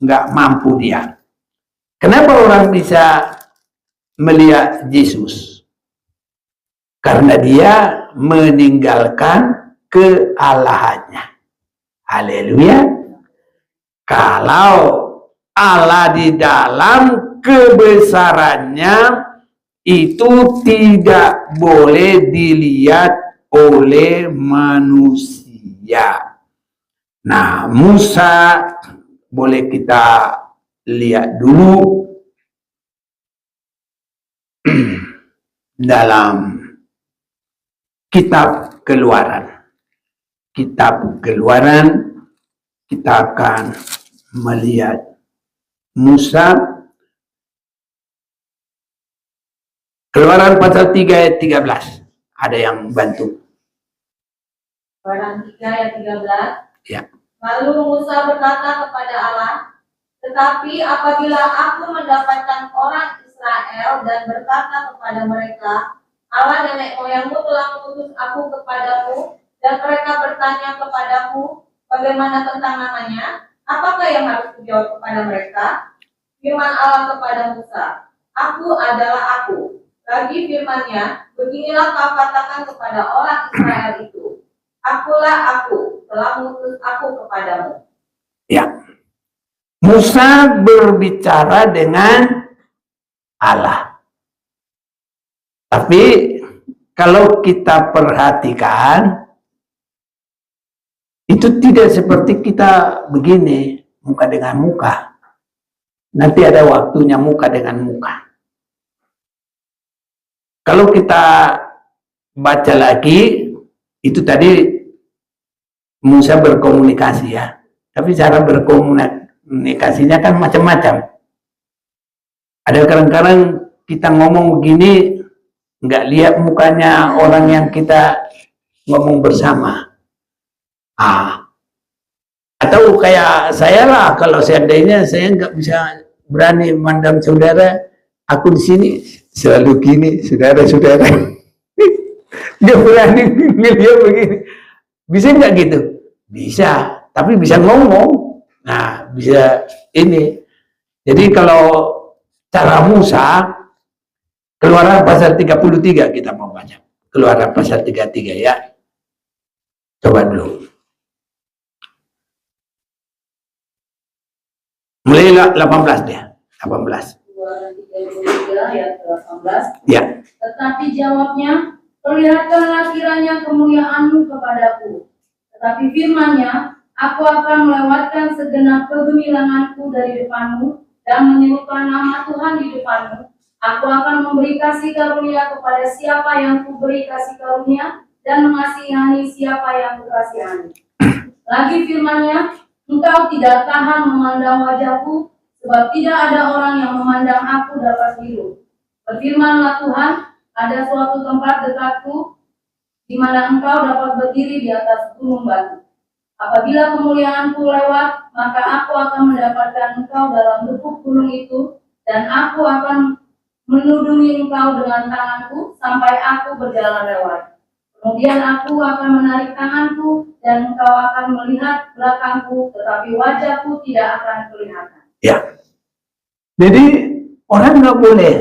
nggak mampu dia. Kenapa orang bisa melihat Yesus? Karena dia meninggalkan kealahannya. Haleluya. Kalau Allah di dalam kebesarannya itu tidak boleh dilihat oleh manusia. Nah, Musa boleh kita lihat dulu dalam kitab Keluaran. Kitab Keluaran, kita akan melihat Musa. Keluaran pasal 3 ayat 13. Ada yang bantu? Keluaran 3 ayat 13. Ya. Lalu Musa berkata kepada Allah, tetapi apabila aku mendapatkan orang Israel dan berkata kepada mereka, Allah nenek moyangmu telah mengutus aku kepadamu, dan mereka bertanya kepadaku, bagaimana tentang namanya? Apakah yang harus dijawab kepada mereka? Firman Allah kepada Musa, aku adalah aku. Lagi firman-Nya, beginilah kau katakan kepada orang Israel itu, akulah aku, telah mengutus aku kepadamu. Ya. Musa berbicara dengan Allah. Tapi kalau kita perhatikan, itu tidak seperti kita begini, muka dengan muka. Nanti ada waktunya muka dengan muka. Kalau kita baca lagi, itu tadi Musa berkomunikasi ya. Tapi cara berkomunikasinya kan macam-macam. Ada kadang-kadang kita ngomong begini, nggak lihat mukanya orang yang kita ngomong bersama. Atau kayak saya lah, kalau seandainya saya nggak bisa berani mandang saudara, aku di sini selalu gini, saudara-saudara. Dia berani ngeliat begini. Bisa nggak gitu? Bisa, tapi bisa ngomong. Nah, bisa ini. Jadi kalau cara Musa, Keluaran pasal 33 kita mau baca. Keluaran pasal 33 ya. Coba dulu. Mulai 18 dia. 18. Keluaran 33 ayat 18. Ya. Tetapi jawabnya, perlihatkanlah kiranya kemuliaanmu kepadaku. Tetapi firman-Nya, aku akan melewatkan segenap kegemilanganku dari depanmu dan menyerukan nama Tuhan di depanmu. Aku akan memberi kasih karunia kepada siapa yang kuberi kasih karunia dan mengasihani siapa yang kukasihani. Lagi firman-Nya, engkau tidak tahan memandang wajahku, sebab tidak ada orang yang memandang aku dapat hidup. Berfirmanlah Tuhan, ada suatu tempat dekatku, di mana engkau dapat berdiri di atas gunung batu. Apabila kemuliaanku lewat, maka aku akan mendapatkan engkau dalam lekuk gunung itu, dan aku akan menudungi engkau dengan tanganku sampai aku berjalan lewat. Kemudian aku akan menarik tanganku dan engkau akan melihat belakangku, tetapi wajahku tidak akan kelihatan. Ya. Jadi orang nggak boleh.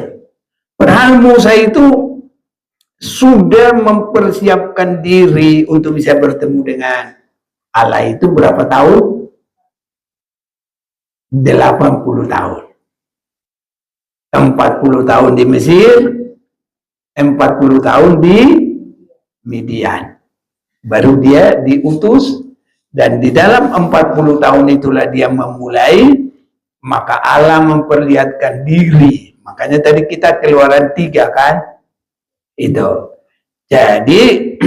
Padahal Musa itu sudah mempersiapkan diri untuk bisa bertemu dengan Allah itu berapa tahun? 80 tahun. 40 tahun di Mesir, 40 tahun di Midian. Baru dia diutus, dan di dalam 40 tahun itulah dia memulai, maka Allah memperlihatkan diri. Makanya tadi kita Keluaran 3 kan? Itu. Jadi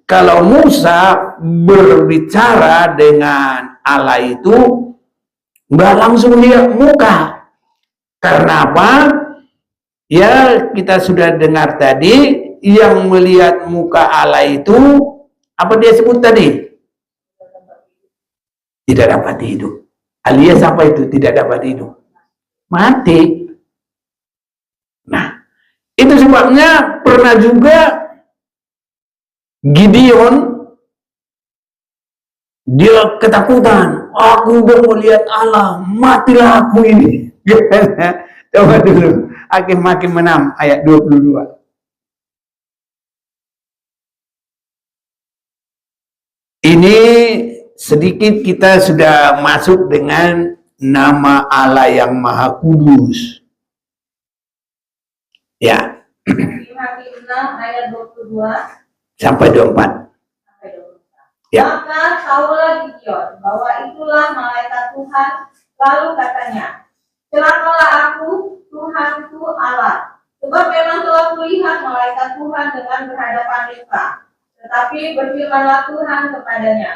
kalau Musa berbicara dengan Allah itu nggak langsung lihat muka. Karena apa? Ya, kita sudah dengar tadi, yang melihat muka Allah itu, apa dia sebut tadi? Tidak dapat hidup. Alias apa itu tidak dapat hidup? Mati. Nah, itu sebabnya pernah juga Gideon, dia ketakutan. Aku udah melihat Allah, matilah aku ini. Coba dulu, Hakim-Hakim 6 ayat 22. Ini sedikit kita sudah masuk dengan nama Allah yang Maha Kudus. Ya. Hakim 6 ayat 22 Sampai 24. sampai 24. Ya. Maka tahulah Gideon bahwa itulah malaikat Tuhan, lalu katanya, celakalah aku, Tuhanku Allah, sebab memang telah kulihat malaikat Tuhan dengan berhadapan muka. Tetapi berfirmanlah Tuhan kepadanya,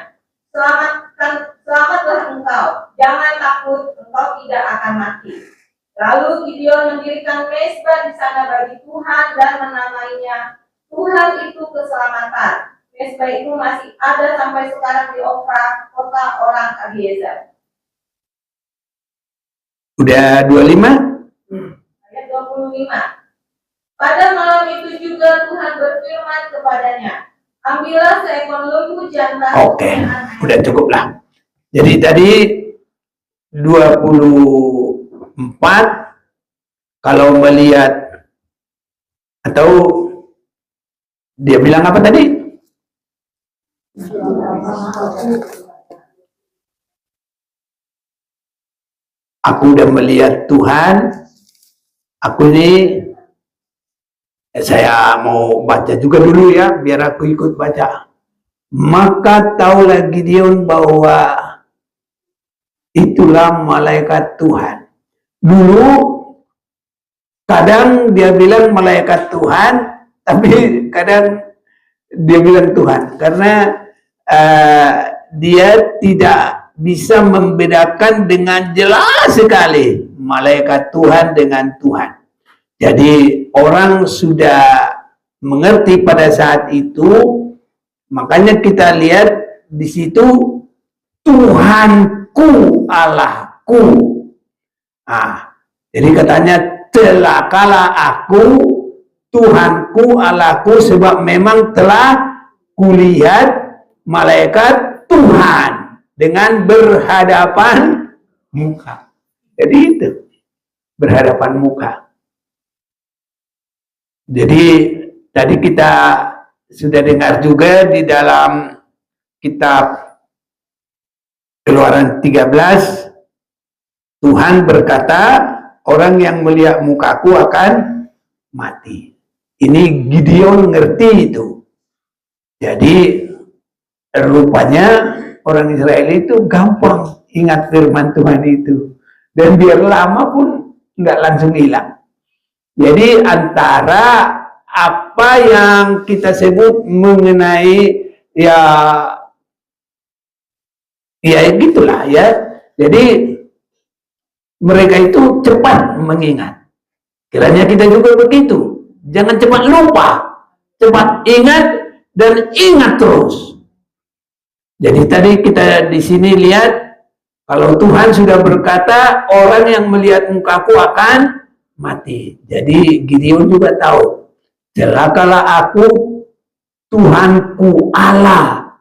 selamatlah engkau, jangan takut, engkau tidak akan mati. Lalu Gideon mendirikan mezbah di sana bagi Tuhan dan menamainya Tuhan itu keselamatan. Mezbah itu masih ada sampai sekarang di Ofra, kota orang Abiezer. Udah 25? Ayat 25. Pada malam itu juga Tuhan berfirman kepadanya, ambillah seekor lembu jantan. Oke, udah cukup lah. Jadi tadi 24 kalau melihat, atau dia bilang apa tadi? Aku udah melihat Tuhan, aku ini Saya mau baca juga dulu ya, biar aku ikut baca. Maka taulah Gideon bahwa itulah malaikat Tuhan. Dulu kadang dia bilang malaikat Tuhan, tapi kadang dia bilang Tuhan, karena dia tidak bisa membedakan dengan jelas sekali malaikat Tuhan dengan Tuhan. Jadi orang sudah mengerti pada saat itu, makanya kita lihat di situ Tuhanku, Allahku. Nah, jadi katanya celakalah aku, Tuhanku, Allahku, sebab memang telah kulihat malaikat Tuhan dengan berhadapan muka. Jadi itu, berhadapan muka. Jadi tadi kita sudah dengar juga di dalam kitab Keluaran 13, Tuhan berkata, orang yang melihat mukaku akan mati. Ini Gideon ngerti itu. Jadi rupanya orang Israel itu gampang ingat firman Tuhan itu. Dan biar lama pun nggak langsung hilang. Jadi antara apa yang kita sebut mengenai ya gitulah ya. Jadi mereka itu cepat mengingat. Kiranya kita juga begitu. Jangan cepat lupa, cepat ingat dan ingat terus. Jadi tadi kita di sini lihat kalau Tuhan sudah berkata orang yang melihat mukaku akan mati. Jadi Gideon juga tahu, celakalah aku, Tuhanku Allah,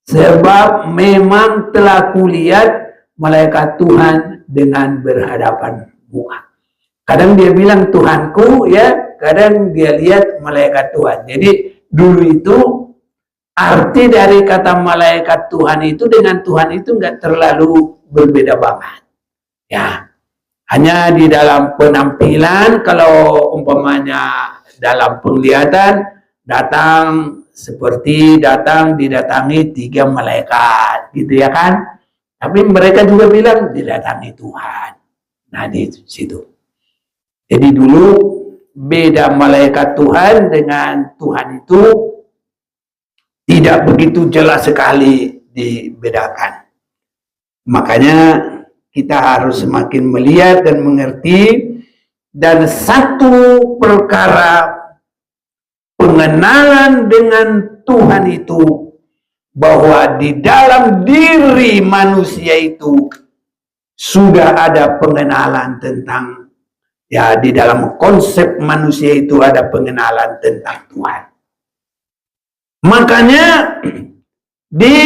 sebab memang telah kulihat malaikat Tuhan dengan berhadapan muka. Kadang dia bilang Tuhanku ya, kadang dia lihat malaikat Tuhan. Jadi dulu itu arti dari kata malaikat Tuhan itu dengan Tuhan itu nggak terlalu berbeda banget. Ya. Hanya di dalam penampilan, kalau umpamanya dalam penglihatan, didatangi 3 malaikat, gitu ya kan? Tapi mereka juga bilang didatangi Tuhan. Nah di situ. Jadi dulu beda malaikat Tuhan dengan Tuhan itu tidak begitu jelas sekali dibedakan. Makanya kita harus semakin melihat dan mengerti, dan satu perkara pengenalan dengan Tuhan itu, bahwa di dalam diri manusia itu sudah ada pengenalan tentang, ya di dalam konsep manusia itu ada pengenalan tentang Tuhan. Makanya di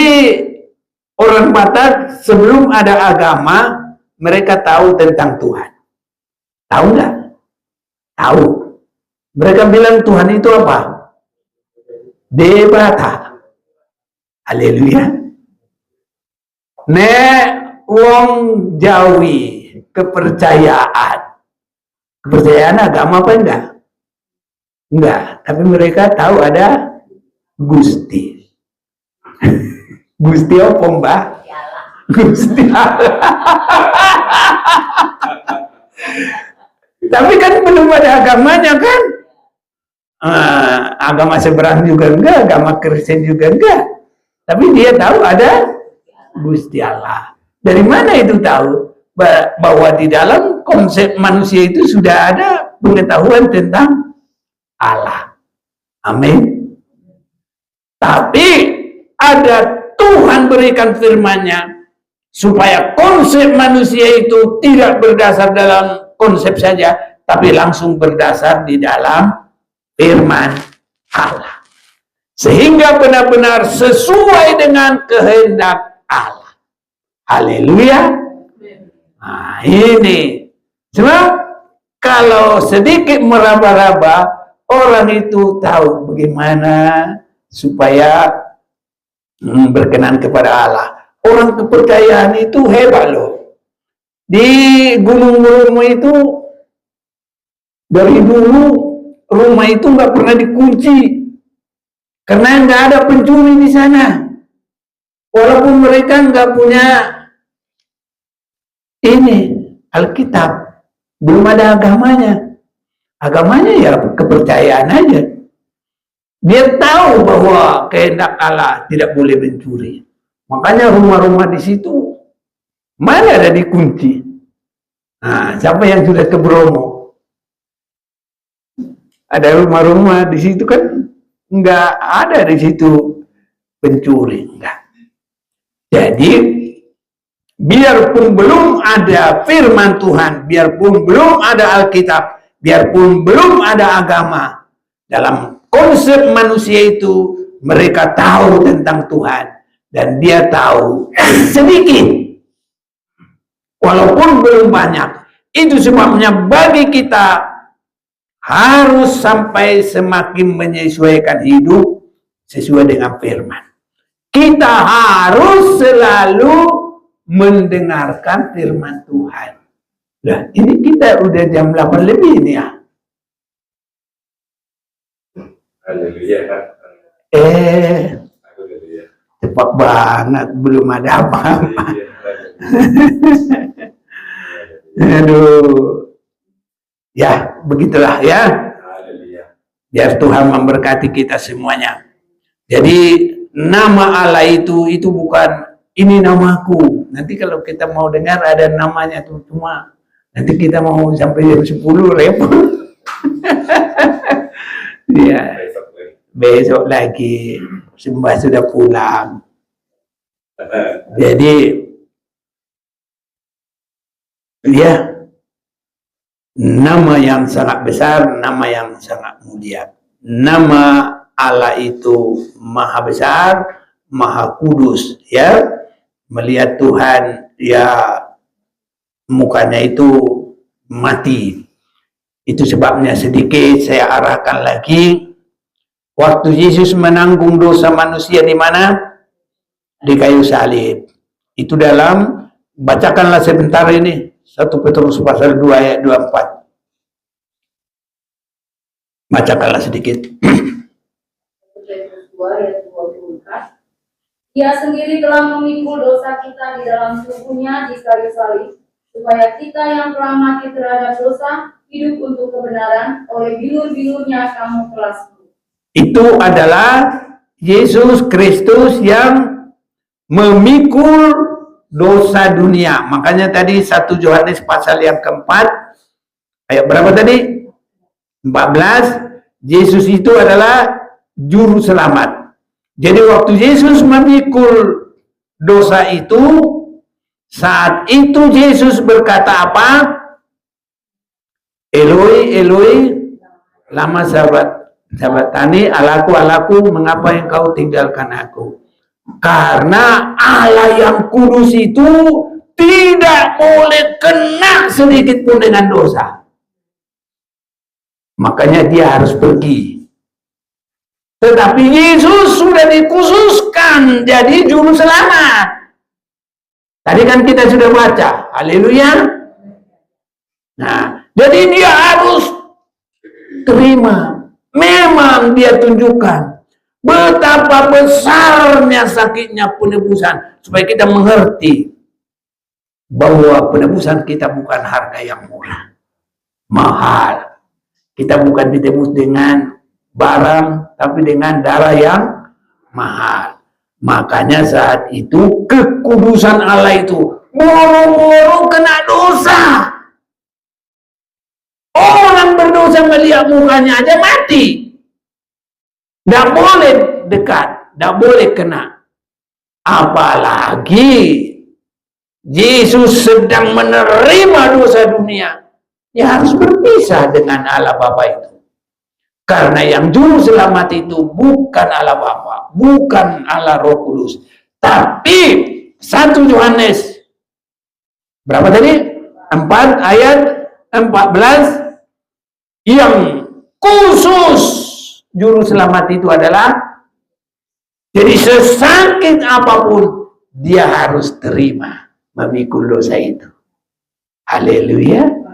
orang Batak sebelum ada agama, mereka tahu tentang Tuhan. Tahu nggak? Tahu. Mereka bilang Tuhan itu apa? Dewata. Haleluya. Nek wong Jawi, kepercayaan. Kepercayaan agama apa enggak? Enggak. Tapi mereka tahu ada Gusti. Gusti apa mbak? Gusti Allah. Tapi kan belum ada agamanya kan? Agama seberang juga enggak, agama Kristen juga enggak. Tapi dia tahu ada Gusti Allah. Dari mana itu tahu? Bahwa di dalam konsep manusia itu sudah ada pengetahuan tentang Allah. Amin. Tapi ada Tuhan berikan firman-Nya supaya konsep manusia itu tidak berdasar dalam konsep saja, tapi langsung berdasar di dalam firman Allah. Sehingga benar-benar sesuai dengan kehendak Allah. Haleluya. Nah, ini. Sebab kalau sedikit meraba-raba, orang itu tahu bagaimana supaya berkenan kepada Allah. Orang kepercayaan itu hebat loh. Di gunung-gunung itu dari dulu rumah itu nggak pernah dikunci karena nggak ada pencuri di sana. Walaupun mereka nggak punya ini Alkitab, belum ada agamanya. Agamanya ya kepercayaan aja. Dia tahu bahwa kehendak Allah tidak boleh mencuri. Makanya rumah-rumah di situ mana ada dikunci. Nah, siapa yang sudah ke Bromo? Ada rumah-rumah di situ kan nggak ada di situ pencuri, enggak. Jadi biarpun belum ada firman Tuhan, biarpun belum ada Alkitab, biarpun belum ada agama, dalam konsep manusia itu mereka tahu tentang Tuhan dan dia tahu sedikit, walaupun belum banyak. Itu sebabnya bagi kita harus sampai semakin menyesuaikan hidup sesuai dengan firman. Kita harus selalu mendengarkan firman Tuhan. Nah, ini kita udah jam 8 lebih ini ya. Haleluya. Cepat banget, belum ada apa-apa. Aduh. Ya, begitulah ya. Biar Tuhan memberkati kita semuanya. Jadi nama Allah itu bukan ini namaku. Nanti kalau kita mau dengar ada namanya tuh, cuma nanti kita mau sampai jam 10 repot. Ya. Besok lagi sembah sudah pulang. Jadi ya, nama yang sangat besar, nama yang sangat mulia. Nama Allah itu maha besar, maha kudus, ya. Melihat Tuhan, ya mukanya itu mati. Itu sebabnya sedikit saya arahkan lagi. Waktu Yesus menanggung dosa manusia di mana? Di kayu salib. Itu dalam, bacakanlah sebentar ini. 1 Petrus pasal 2 ayat 24. Bacakanlah sedikit. Petrus 2 ayat 24. Dia sendiri telah memikul dosa kita di dalam tubuhnya di kayu salib, supaya kita yang telah mati terhadap dosa hidup untuk kebenaran. Oleh bilur-bilurnya kamu telah sembuh. Itu adalah Yesus Kristus yang memikul dosa dunia. Makanya tadi 1 Yohanes pasal yang keempat, ayat berapa tadi? 14. Yesus itu adalah juru selamat. Jadi waktu Yesus memikul dosa itu, saat itu Yesus berkata apa? Eloi, Eloi, lama sabatani, Allahku, mengapa engkau tinggalkan aku? Karena Allah yang kudus itu tidak boleh kena sedikit pun dengan dosa. Makanya dia harus pergi. Tetapi Yesus sudah dikhususkan jadi juru selamat. Tadi kan kita sudah baca, haleluya. Nah, jadi dia harus terima. Memang dia tunjukkan betapa besarnya sakitnya penebusan, supaya kita mengerti bahwa penebusan kita bukan harga yang murah, mahal. Kita bukan ditebus dengan barang, tapi dengan darah yang mahal. Makanya saat itu kekudusan Allah itu boro-boro kena dosa. Orang berdosa melihat mukanya aja mati. Tidak boleh dekat, tidak boleh kena. Apalagi Yesus sedang menerima dosa dunia. Ya harus berpisah dengan Allah Bapa itu. Karena yang juru selamat itu bukan Allah Bapa, bukan Allah Roh Kudus. Tapi 1 Yohanes berapa tadi? 4 ayat 14, yang khusus juru selamat itu adalah, jadi sesakit apapun dia harus terima memikul dosa itu. Haleluya.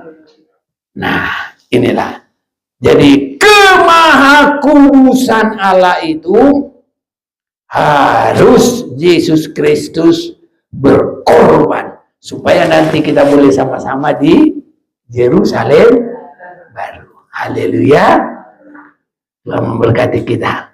Nah, inilah. Jadi kemahakudusan Allah itu harus Yesus Kristus berkorban supaya nanti kita boleh sama-sama di Yerusalem baru. Haleluya. Tuhan memberkati kita.